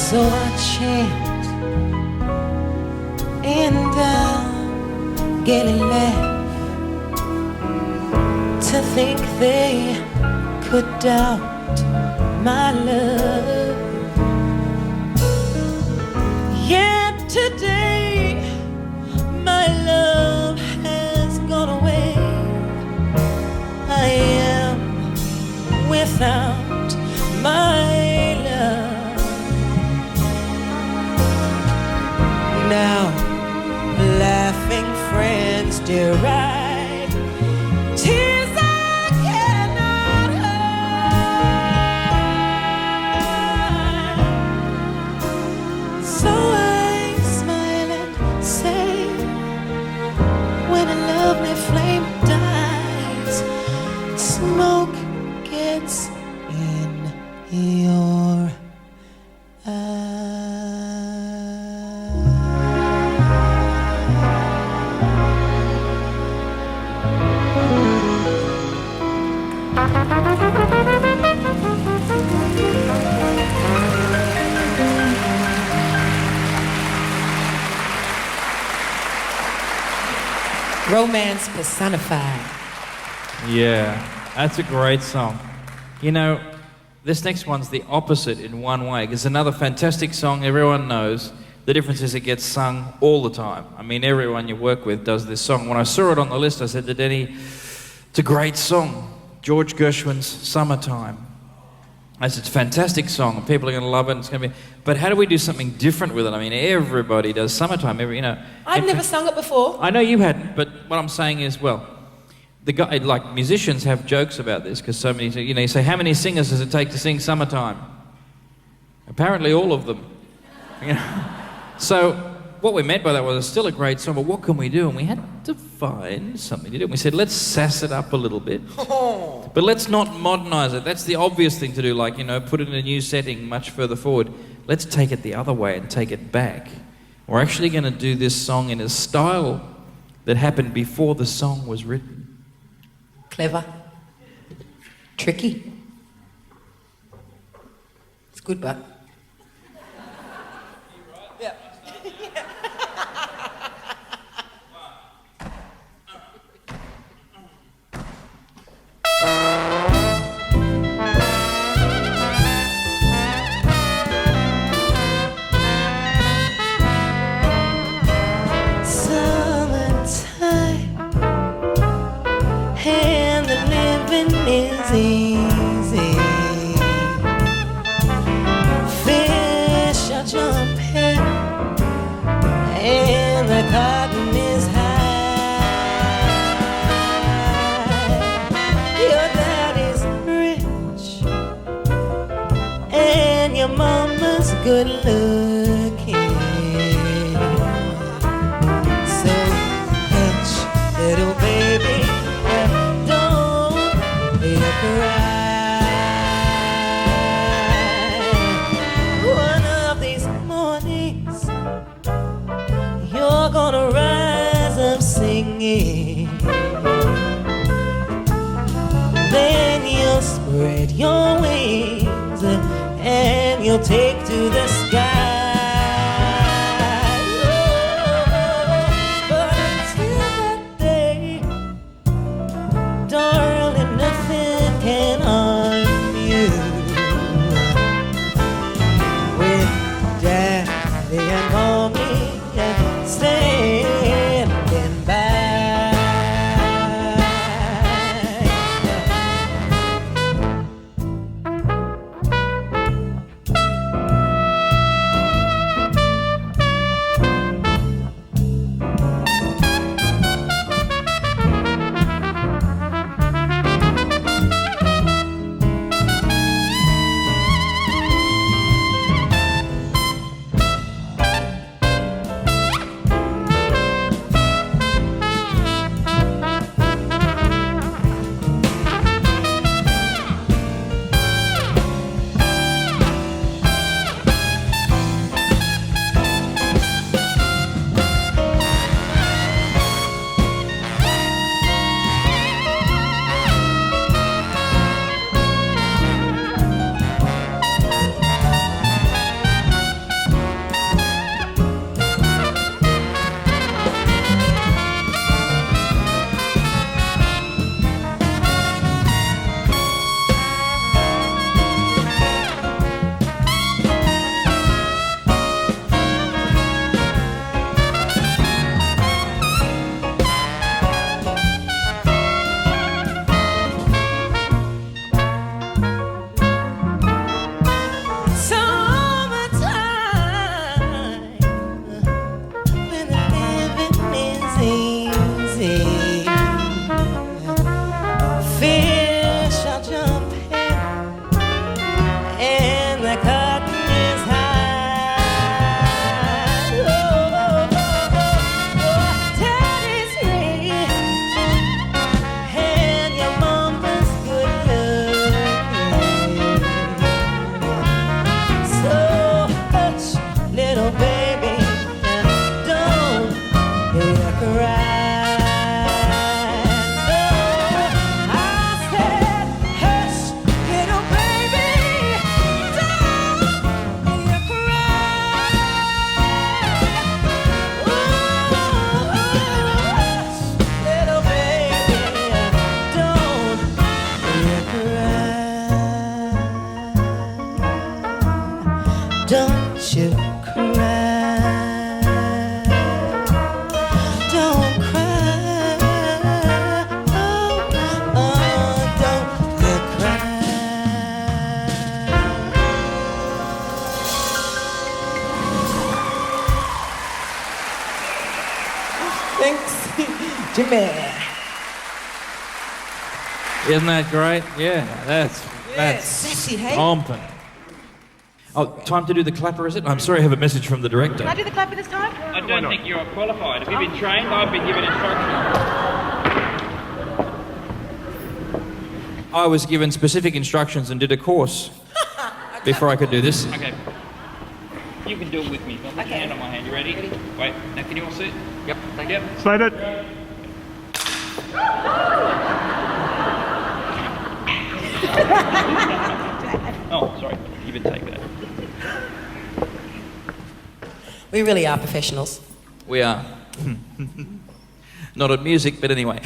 So I chant and I'm getting laugh to think they could doubt my love. Yet today my love has gone away. I am without my love. Now laughing friends deride tears I cannot hide. So I smile and say, when a lovely flame dies, smoke gets in your romance personified. Yeah, that's a great song. You know, this next one's the opposite in one way. It's another fantastic song everyone knows. The difference is it gets sung all the time. I mean, everyone you work with does this song. When I saw it on the list, I said to Deni, it's a great song. George Gershwin's Summertime. I said, it's a fantastic song, and people are going to love it, and it's going to be... But how do we do something different with it? I mean, everybody does Summertime, I've never sung it before. I know you hadn't, but what I'm saying is, well, the guy, like musicians have jokes about this, because so many, you say, how many singers does it take to sing Summertime? Apparently all of them. So what we meant by that was it's still a great song, but what can we do? And we had to find something to do. And we said, let's sass it up a little bit. But let's not modernize it. That's the obvious thing to do, like, put it in a new setting much further forward. Let's take it the other way and take it back. We're actually going to do this song in a style that happened before the song was written. Clever. Tricky. It's good, but... Yeah. your mama's good looking. So hush, little baby, don't you cry. One of these mornings, you're gonna rise up singing. Then you'll spread your wings and you'll take to the sky. But until that day, darling, nothing can harm you. With Daddy and Mommy standing by. Jimmy. Isn't that great? Yeah, that's Sexy, hey? stomping. Oh, time to do the clapper, is it? I'm sorry, I have a message from the director. Can I do the clapper this time? I don't think you're qualified. Have you been trained? I've been given instructions. I was given specific instructions and did a course before I could do this. Okay. You can do it with me. I'll put your hand on my hand. You ready? Wait. Now, can you all sit? Yep. Thank you. Slide it. Oh, sorry. You can take that. We really are professionals. We are. Not at music, but anyway.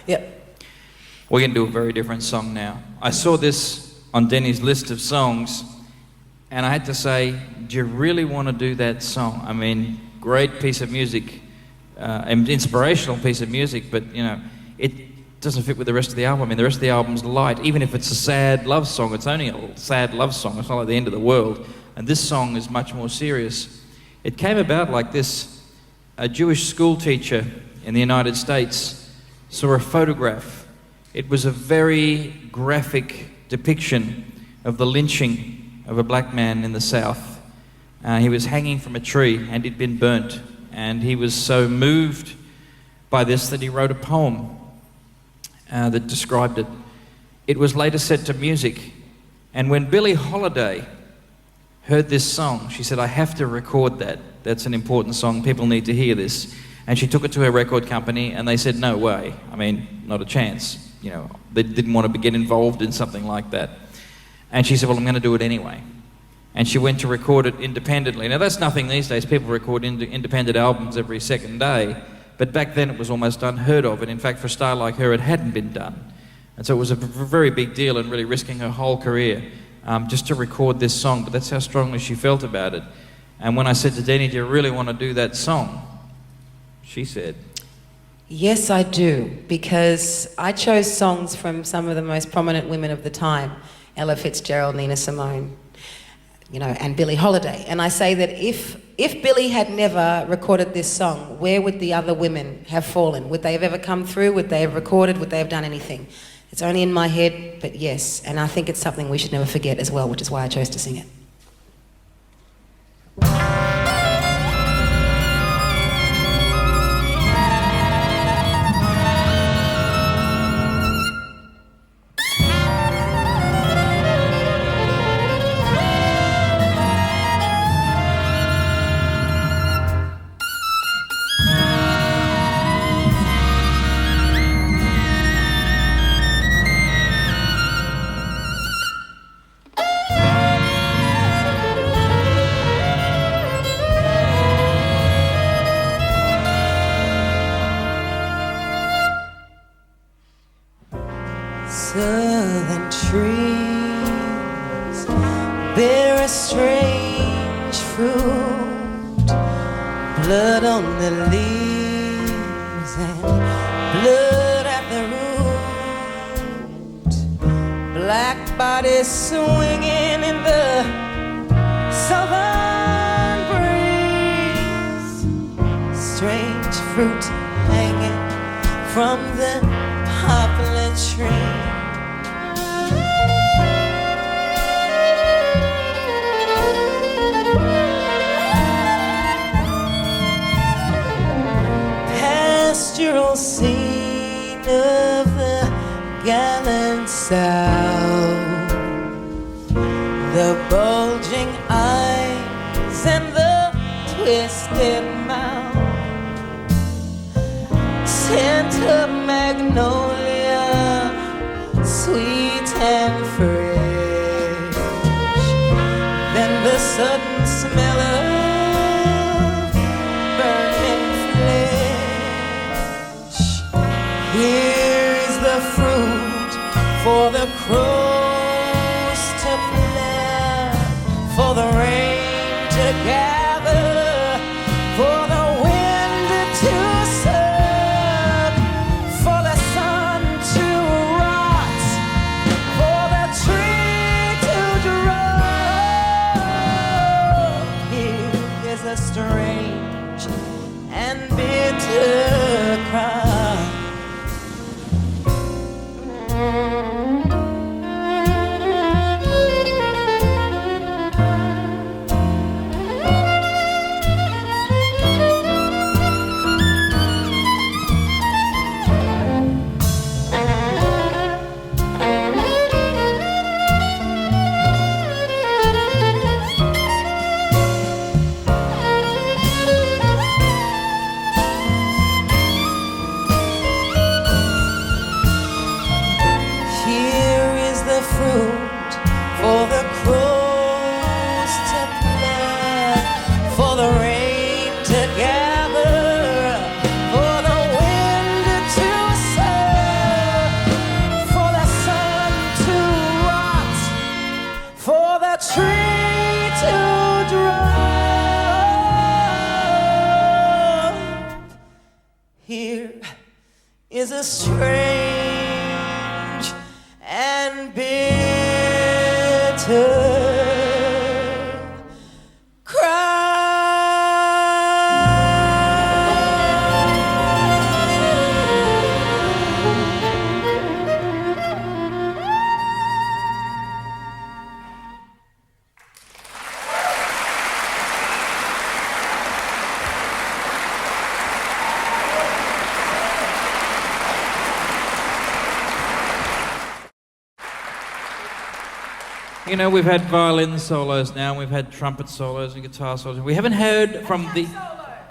Yep. We're going to do a very different song now. I saw this on Deni's list of songs, and I had to say, do you really want to do that song? I mean, great piece of music, an inspirational piece of music, but, you know, it doesn't fit with the rest of the album. I mean, the rest of the album's light. Even if it's a sad love song, it's only a sad love song. It's not like the end of the world. And this song is much more serious. It came about like this. A Jewish school teacher in the United States saw a photograph. It was a very graphic depiction of the lynching of a black man in the South. He was hanging from a tree and he'd been burnt. And he was so moved by this that he wrote a poem that described it. It was later set to music. And when Billie Holiday heard this song, she said, I have to record that. That's an important song. People need to hear this. And she took it to her record company and they said, no way. I mean, not a chance. You know, they didn't want to get involved in something like that. And she said, well, I'm going to do it anyway. And she went to record it independently. Now, that's nothing these days. People record independent albums every second day. But back then it was almost unheard of. And in fact, for a star like her, it hadn't been done. And so it was a very big deal and really risking her whole career just to record this song. But that's how strongly she felt about it. And when I said to Deni, do you really want to do that song? She said, Yes, I do, because I chose songs from some of the most prominent women of the time, Ella Fitzgerald, Nina Simone, you know, and Billie Holiday. And I say that if Billie had never recorded this song, where would the other women have fallen? Would they have ever come through? Would they have recorded? Would they have done anything? It's only in my head, but yes. And I think it's something we should never forget as well, which is why I chose to sing it. Southern trees bear a strange fruit, blood on the leaves and blood at the root, black bodies swinging in the southern breeze, strange fruit hanging from the poplar tree. Pastoral scene of the gallant South, the bulging eyes and the twisted mouth, scent of magnolia, sweet and fresh, then the sudden smell of burning flesh. Here is the fruit for the crows to pluck, for the rain to gather, for the wind to suck, for the sun to rot, for the tree to drop. Here is a strange and bitter cry. Here is the fruit for the crows to pluck, for the rain to gather, for the wind to suck, for the sun to rot, for the tree to drop. Here is a strange and bitter cry. You know, we've had violin solos now, and we've had trumpet solos and guitar solos. We haven't heard from the...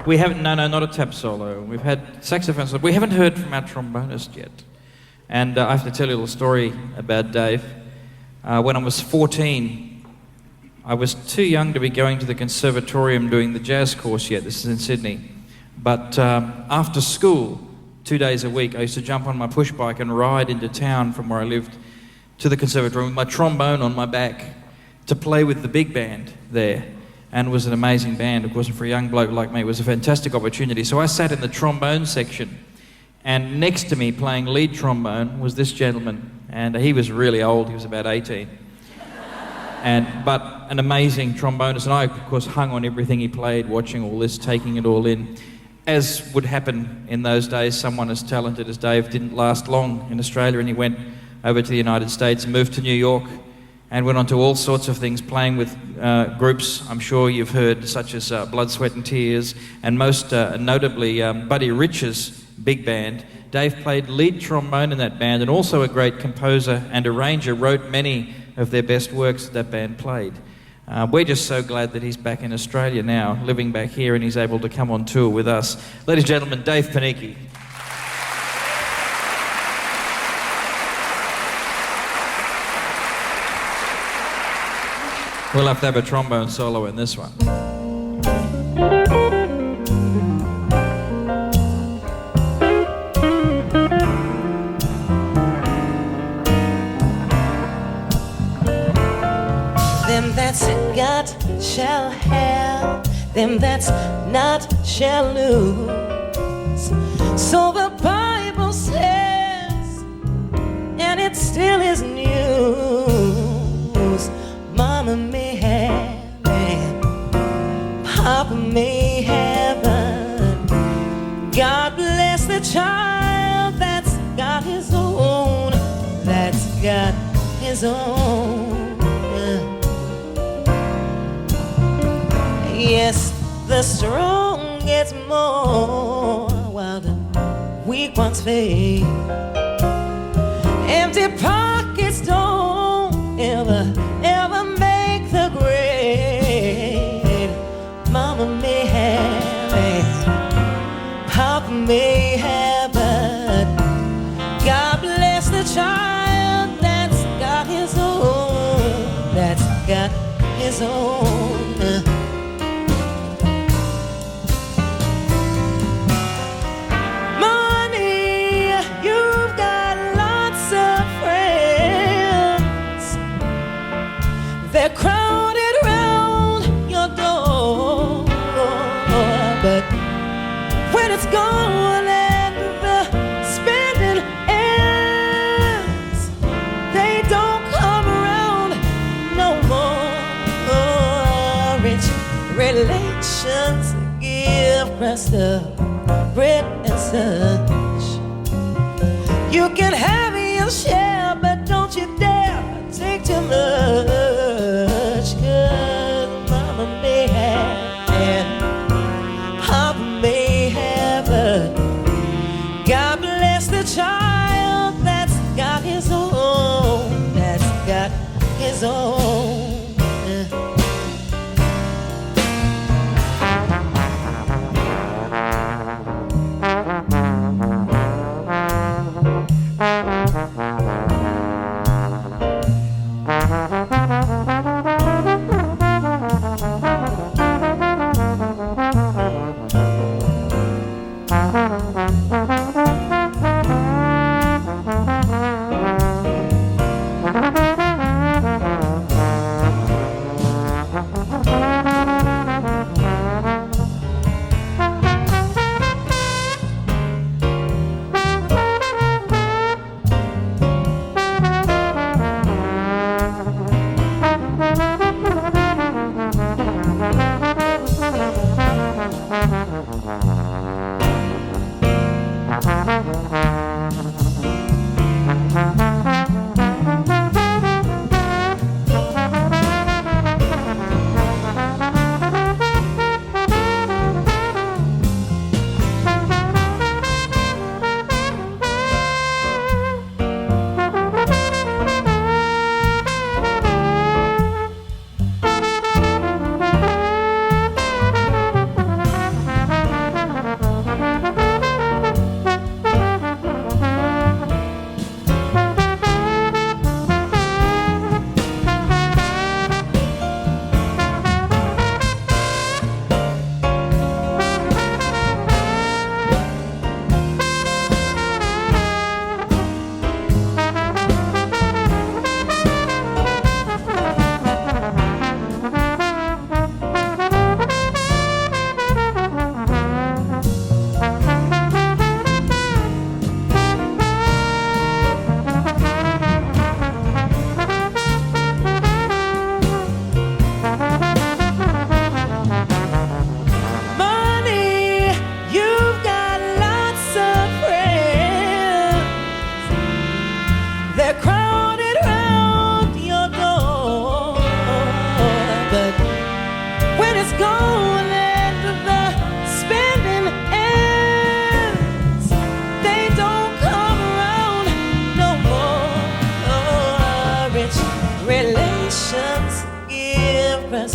We haven't... No, not a tap solo. We've had saxophone solos. We haven't heard from our trombonist yet. And I have to tell you a little story about Dave. When I was 14, I was too young to be going to the conservatorium doing the jazz course yet. This is in Sydney. But after school, 2 days a week, I used to jump on my push bike and ride into town from where I lived to the conservatorium with my trombone on my back to play with the big band there. And it was an amazing band. Of course, for a young bloke like me, it was a fantastic opportunity. So I sat in the trombone section, and next to me playing lead trombone was this gentleman, and he was really old. He was about 18. But an amazing trombonist, and I, of course, hung on everything he played, watching all this, taking it all in. As would happen in those days, someone as talented as Dave didn't last long in Australia, and he went over to the United States, moved to New York, and went on to all sorts of things, playing with groups I'm sure you've heard, such as Blood, Sweat and Tears, and most notably Buddy Rich's big band. Dave played lead trombone in that band, and also a great composer and arranger, wrote many of their best works that band played. We're just so glad that he's back in Australia now, living back here, and he's able to come on tour with us. Ladies and gentlemen, Dave Panicki. We'll have to have a trombone solo in this one. Them that's got shall have, them that's not shall lose. So the Bible says, and it still is news. Mama may have it, Papa may have it. God bless the child that's got his own, that's got his own. Yes, the strong gets more while the weak ones fade. Empty pockets don't ever make the grade. Mama may have it, Papa may have it. God bless the child that's got his own, that's got his own. They're crowded round your door, but when it's gone and the spending ends, they don't come around no more. Rich relations give crust of bread and such. You can have your share, but don't you dare take too much. Mama may have it, Papa may have it. God bless the child that's got his own, that's got his own.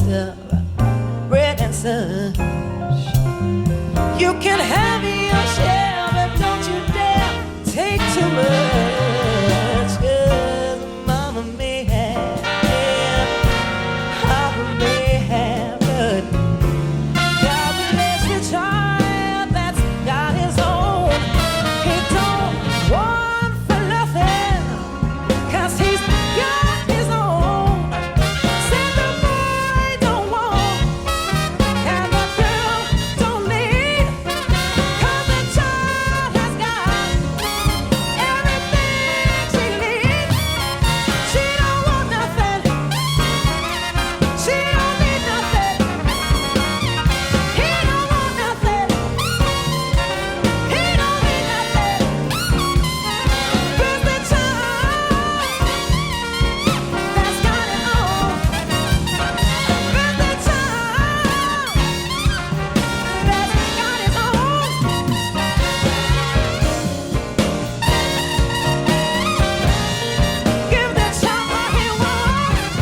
taste of bread and such. You can have your share, but don't you dare take too much. 'Cause mama may have, papa may have, but God bless the child that's got his own. He don't want for nothing, 'cause he's got his own. Said the boy don't want, and the girl don't need, 'cause the child has got everything she needs. She don't want nothing, she don't need nothing. He don't want nothing, he don't need nothing. 'Cause the child that's got it all. 'Cause the child that's got his own. Give the child what he wants,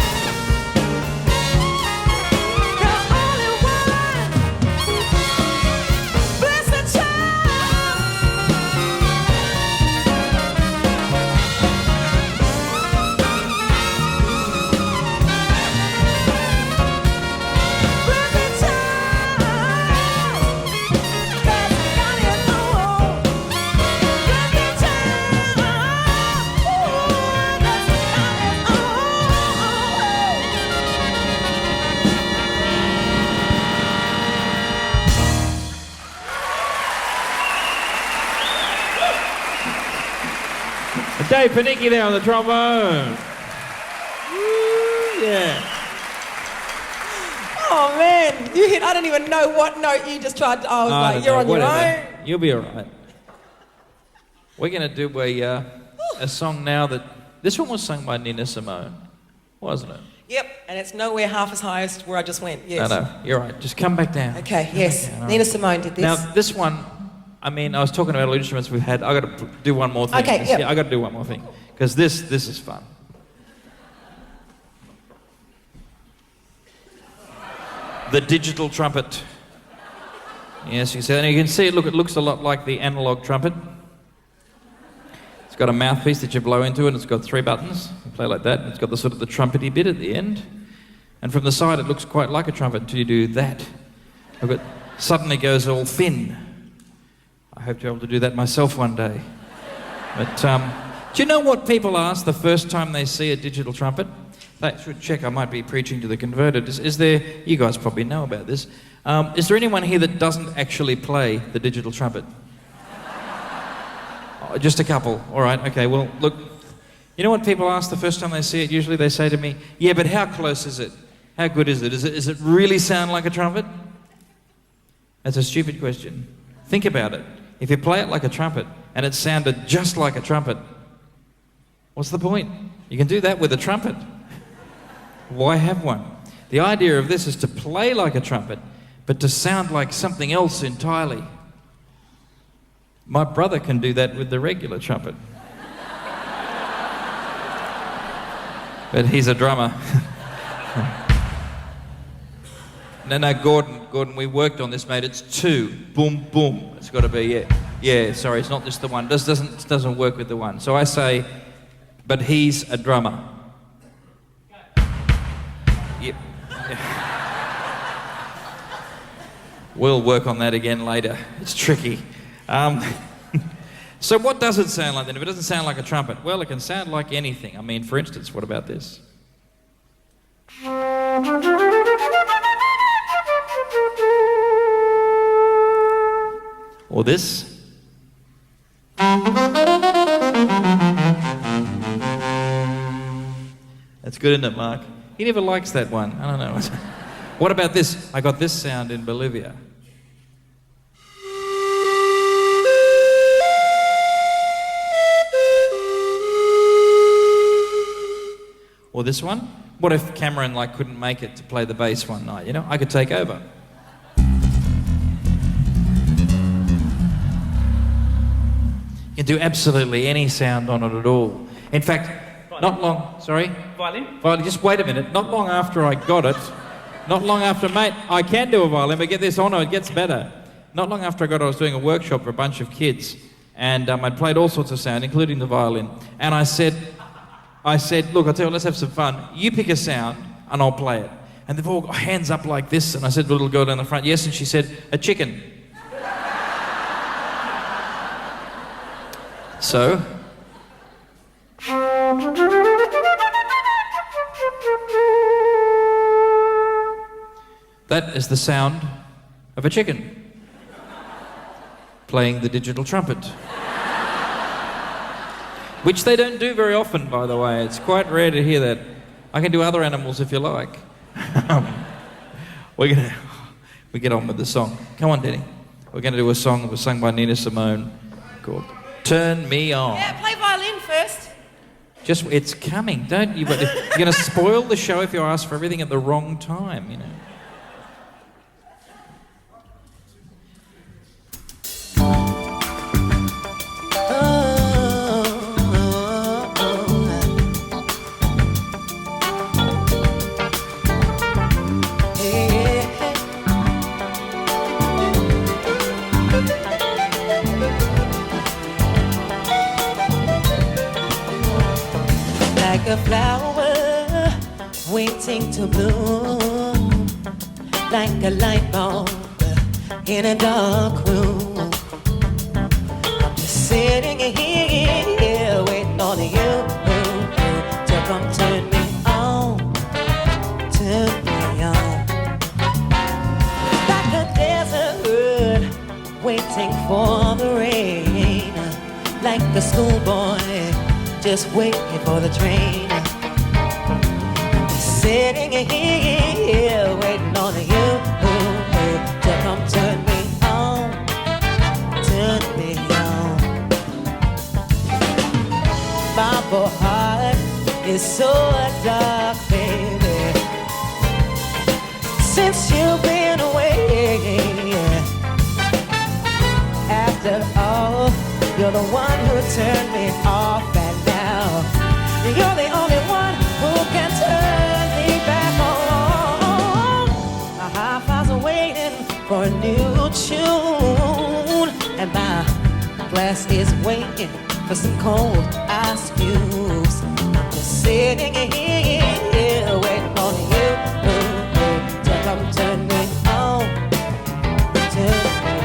the only one. Bless the child. Bless the child that's got his own. Bless the child that's got his Dave Panicki there on the trombone. Woo, yeah. Oh man, you hit, I don't even know what note you just tried to, I was I like, don't you're know, on your whatever. own. You'll be all right. We're going to do a song now that... This one was sung by Nina Simone, wasn't it? Yep, and it's nowhere half as high as where I just went, yes. No, you're right. Just come back down. Okay, Come yes, back down, all Nina right. Simone did this. Now, this one, I mean, I was talking about all the instruments we've had. I got to do one more thing. Okay, yep. Yeah, I got to do one more thing. Because this is fun. The digital trumpet. Yes, you see, and you can see it. Look, it looks a lot like the analog trumpet. It's got a mouthpiece that you blow into, and it's got 3 buttons. You play like that, and it's got the sort of the trumpety bit at the end. And from the side, it looks quite like a trumpet until you do that. Look, it suddenly goes all thin. I hope to be able to do that myself one day. But do you know what people ask the first time they see a digital trumpet? They should check. I might be preaching to the converted. Is there? You guys probably know about this. Is there anyone here that doesn't actually play the digital trumpet? Oh, just a couple. All right. Okay. Well, look. You know what people ask the first time they see it? Usually they say to me, "Yeah, but how close is it? How good is it? Is it really sound like a trumpet?" That's a stupid question. Think about it. If you play it like a trumpet and it sounded just like a trumpet, what's the point? You can do that with a trumpet. Why have one? The idea of this is to play like a trumpet, but to sound like something else entirely. My brother can do that with the regular trumpet. But he's a drummer. No, Gordon, we worked on this, mate. It's 2. Boom, boom. It's got to be, yeah. Yeah, sorry, it's not just the one. This doesn't work with the one. So I say, but he's a drummer. Yep. We'll work on that again later. It's tricky. So what does it sound like then? If it doesn't sound like a trumpet, well, it can sound like anything. I mean, for instance, what about this? Or this? That's good, isn't it, Mark? He never likes that one. I don't know. What about this? I got this sound in Bolivia. Or this one? What if Cameron couldn't make it to play the bass one night? You know, I could take over. You can do absolutely any sound on it at all. In fact, not long... Sorry? Violin? Just wait a minute. Not long after I got it, Not long after, mate, I can do a violin, but get this on, it gets better. Not long after I was doing a workshop for a bunch of kids, and I'd played all sorts of sound, including the violin. And I said, look, I'll tell you, let's have some fun. You pick a sound, and I'll play it. And they've all got hands up like this, and I said to the little girl down the front, yes, and she said, a chicken. So... that is the sound of a chicken playing the digital trumpet. Which they don't do very often, by the way. It's quite rare to hear that. I can do other animals if you like. We get on with the song. Come on, Deni. We're going to do a song that was sung by Nina Simone called Turn Me On. Yeah, play violin first. Just, it's coming, don't you? But you're going to spoil the show if you ask for everything at the wrong time, you know. Like a flower waiting to bloom, like a light bulb in a dark room. I'm just sitting here waiting on you to come turn me on, turn me on. Like a desert waiting for the rain, like a schoolboy just waiting for the train. Just sitting here waiting on you to come turn me on, turn me on. My poor heart is so dark, baby, since you've been away. After all, you're the one who turned me off, and now you're the only one who can turn me back on. My hi-fi's are waiting for a new tune, and my glass is waiting for some cold ice cubes. I'm just sitting here waiting on you to come turn me on, turn me on.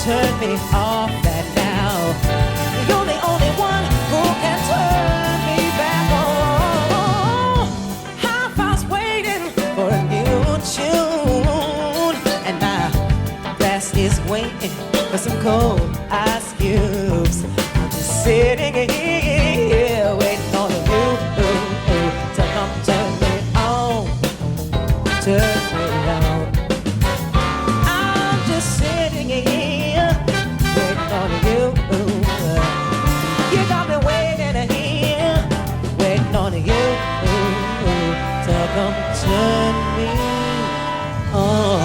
Turn me off, and now you're the only one who can turn me back on. Hi-fi's waiting for a new tune, and my glass is waiting for some cold ice cubes. I'm just sitting here waiting on you to come turn me on, turn me on. I'm just sitting here on you. You got me waiting here, waiting on you to come turn me on.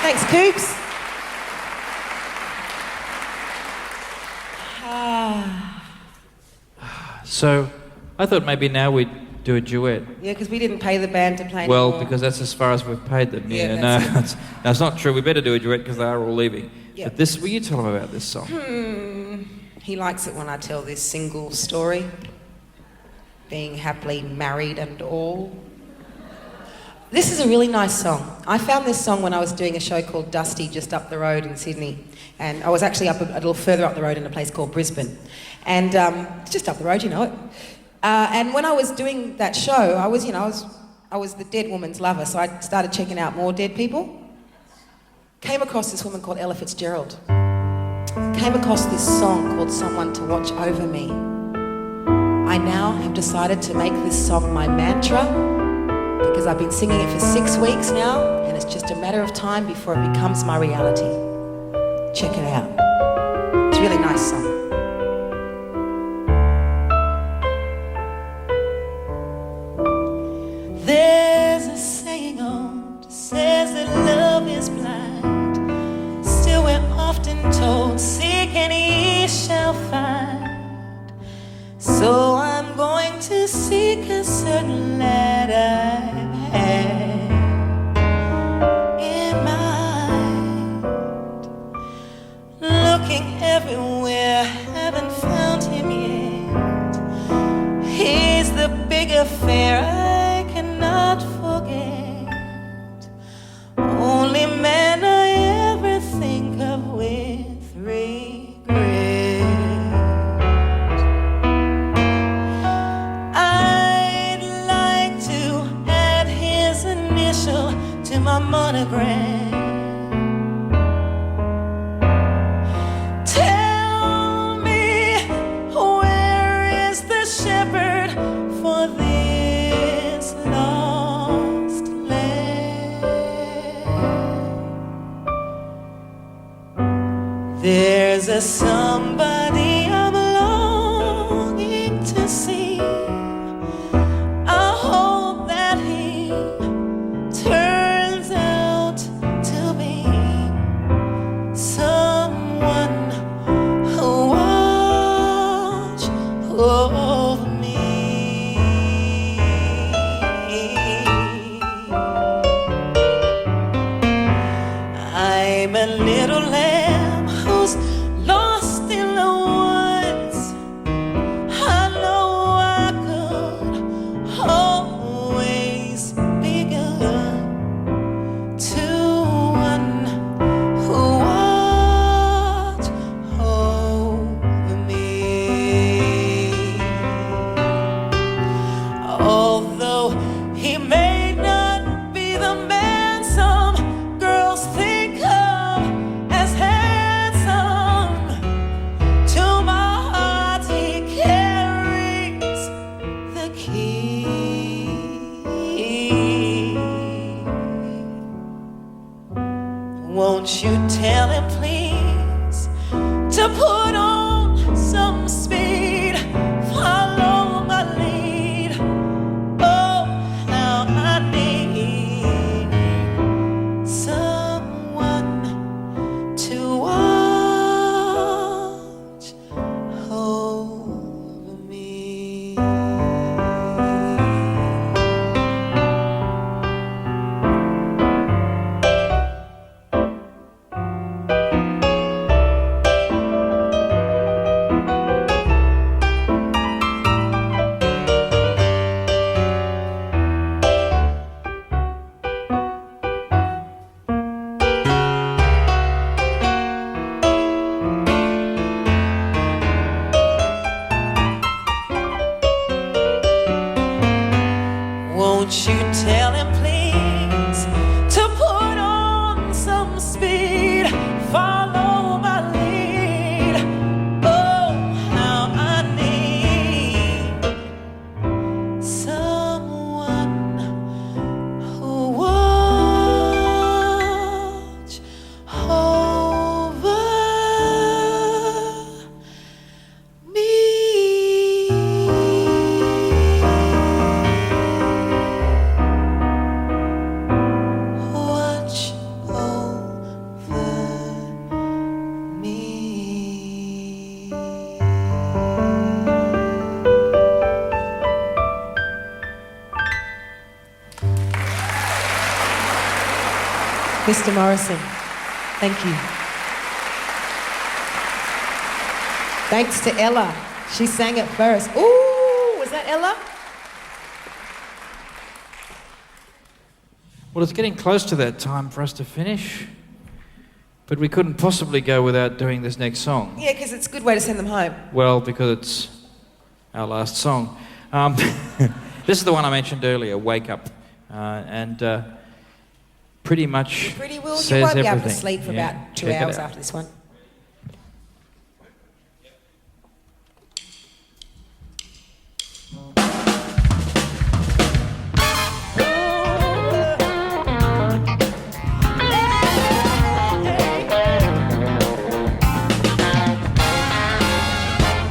Thanks, Coops. So, I thought maybe now we'd do a duet. Yeah, because we didn't pay the band to play Well, anymore. because that's as far as we've paid them. Yeah, No, that's it's not true. We better do a duet because they are all leaving. Yeah. But will you tell him about this song? He likes it when I tell this single story, being happily married and all. This is a really nice song. I found this song when I was doing a show called Dusty just up the road in Sydney. And I was actually up a little further up the road in a place called Brisbane. And it's just up the road, you know it. And when I was doing that show, I was the dead woman's lover, so I started checking out more dead people. Came across this woman called Ella Fitzgerald. Came across this song called Someone to Watch Over Me. I now have decided to make this song my mantra because I've been singing it for 6 weeks now, and it's just a matter of time before it becomes my reality. Check it out. It's a really nice song. There's a saying old, says that love is blind. Still we're often told, seek and ye shall find. So I'm going to seek a certain lad I've had in mind. Looking everywhere, haven't found him yet. He's the big affair I cannot forget. Only man I ever think of with regret. I'd like to add his initial to my monogram. Tell me, where is the shepherd for this lost land? There's a somebody I'm longing to see. I hope that he turns out to be someone who watch over me. I'm a little lamb who's lost in the woods. I know I could always be good to one who watch over me. Although he may not be the man some girls think of as handsome, to my heart he carries the key. Won't you tell him please to put on some speed, follow my lead. Oh, how I need someone to watch over me. Won't you tell him please to put on some speed, follow my lead. Oh, how I need someone who watch over me. Watch over me. Mr. Morrison, thank you. Thanks to Ella. She sang it first. Ooh, was that Ella? Well, it's getting close to that time for us to finish, but we couldn't possibly go without doing this next song. Yeah, because it's a good way to send them home. Well, because it's our last song. This is the one I mentioned earlier, Wake Up, and pretty much Pretty Will, says you won't be able to everything. sleep for Yeah, about 2 check it hours out. after this one.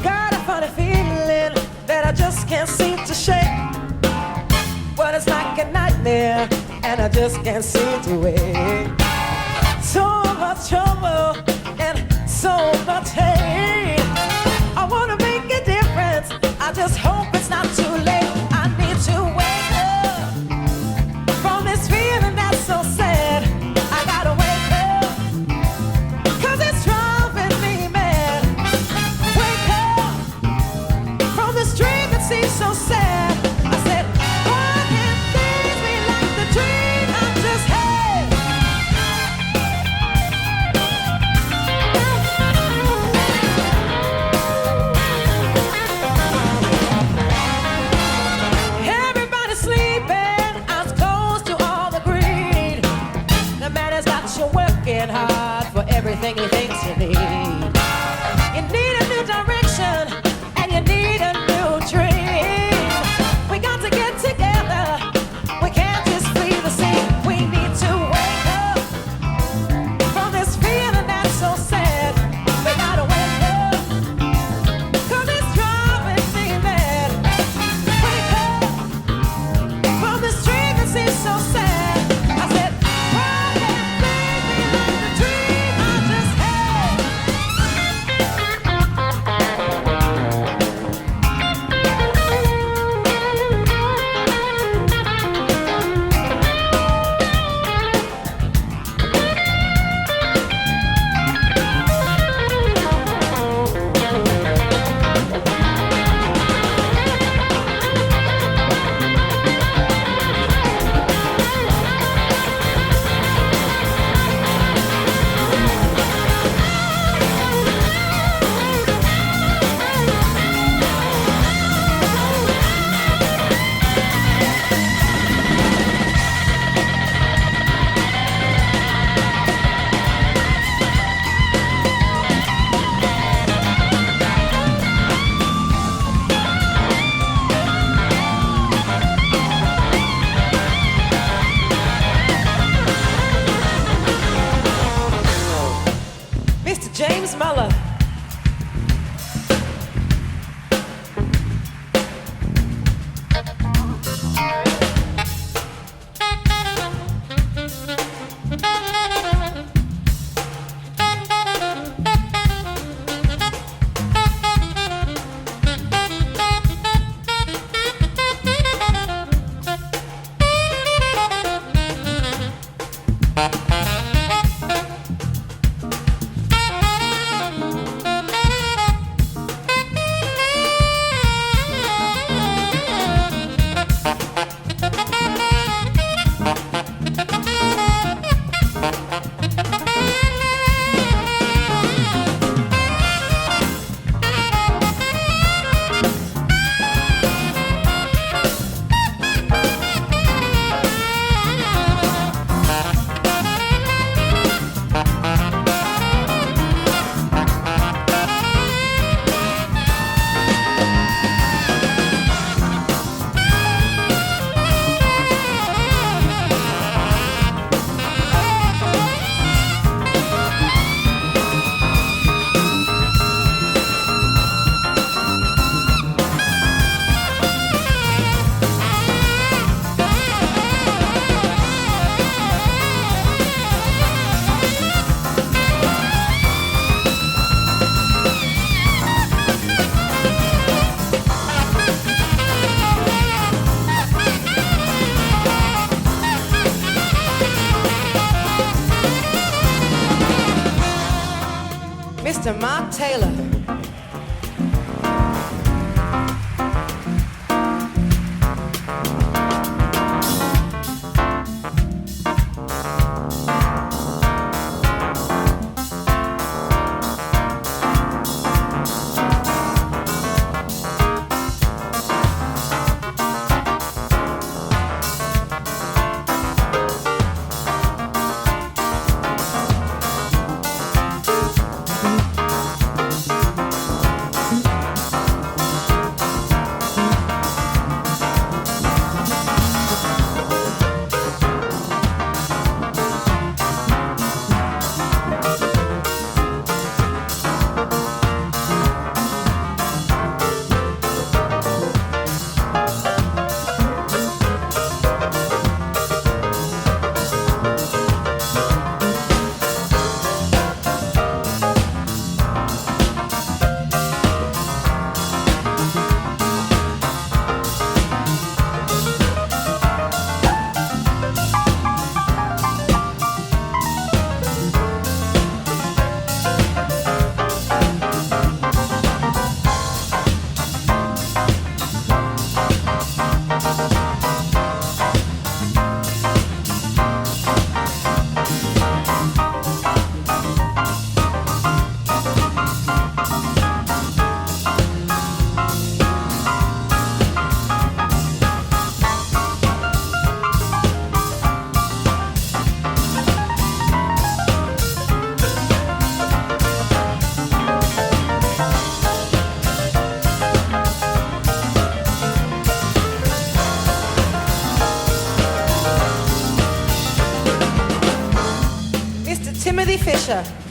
Got a funny feeling that I just can't seem to shake. Well, it's like a nightmare, and I just can't seem to wake. So much trouble and so much hate. I wanna make a difference. I just hope it's not too late. I need to wake up from this feeling that's so sad. I gotta wake up, 'cause it's driving me mad. Wake up from this dream that seems so sad. I said, why can't things be like the dream I just had? Everybody's sleeping, eyes closed to all the greed. The man has got you working hard for everything he thinks you need. You need a new direction, and you need a new dream. We got to get together. We can't just flee the scene. We need to wake up from this feeling that's so sad. We gotta wake up, 'cause it's driving me mad. Wake up from this dream that seems so sad. I said, why can't things be like the dream I just had? Mr. James Muller. Mr. Mark Taylor. pressure.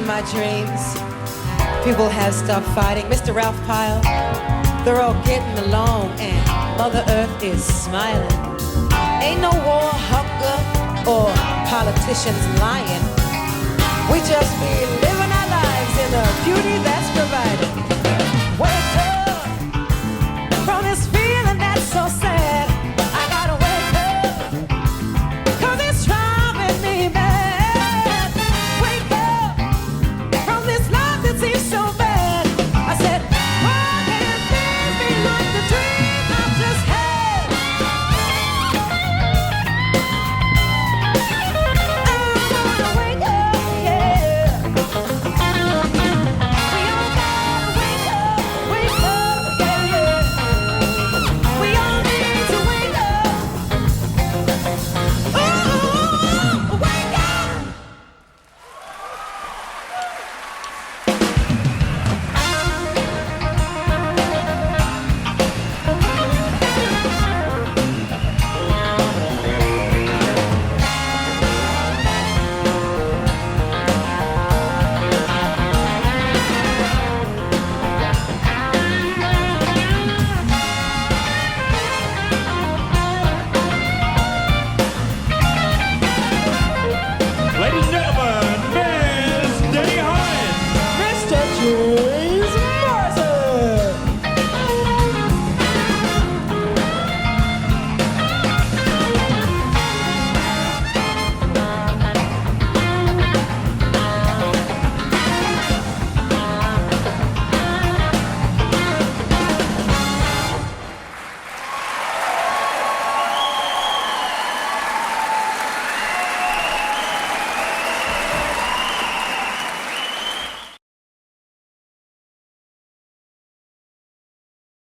My dreams, people have stopped fighting. Mr. Ralph Pyle, they're all getting along, and Mother Earth is smiling. Ain't no war, hunger, or politicians lying. We just be living our lives in the beauty that's provided.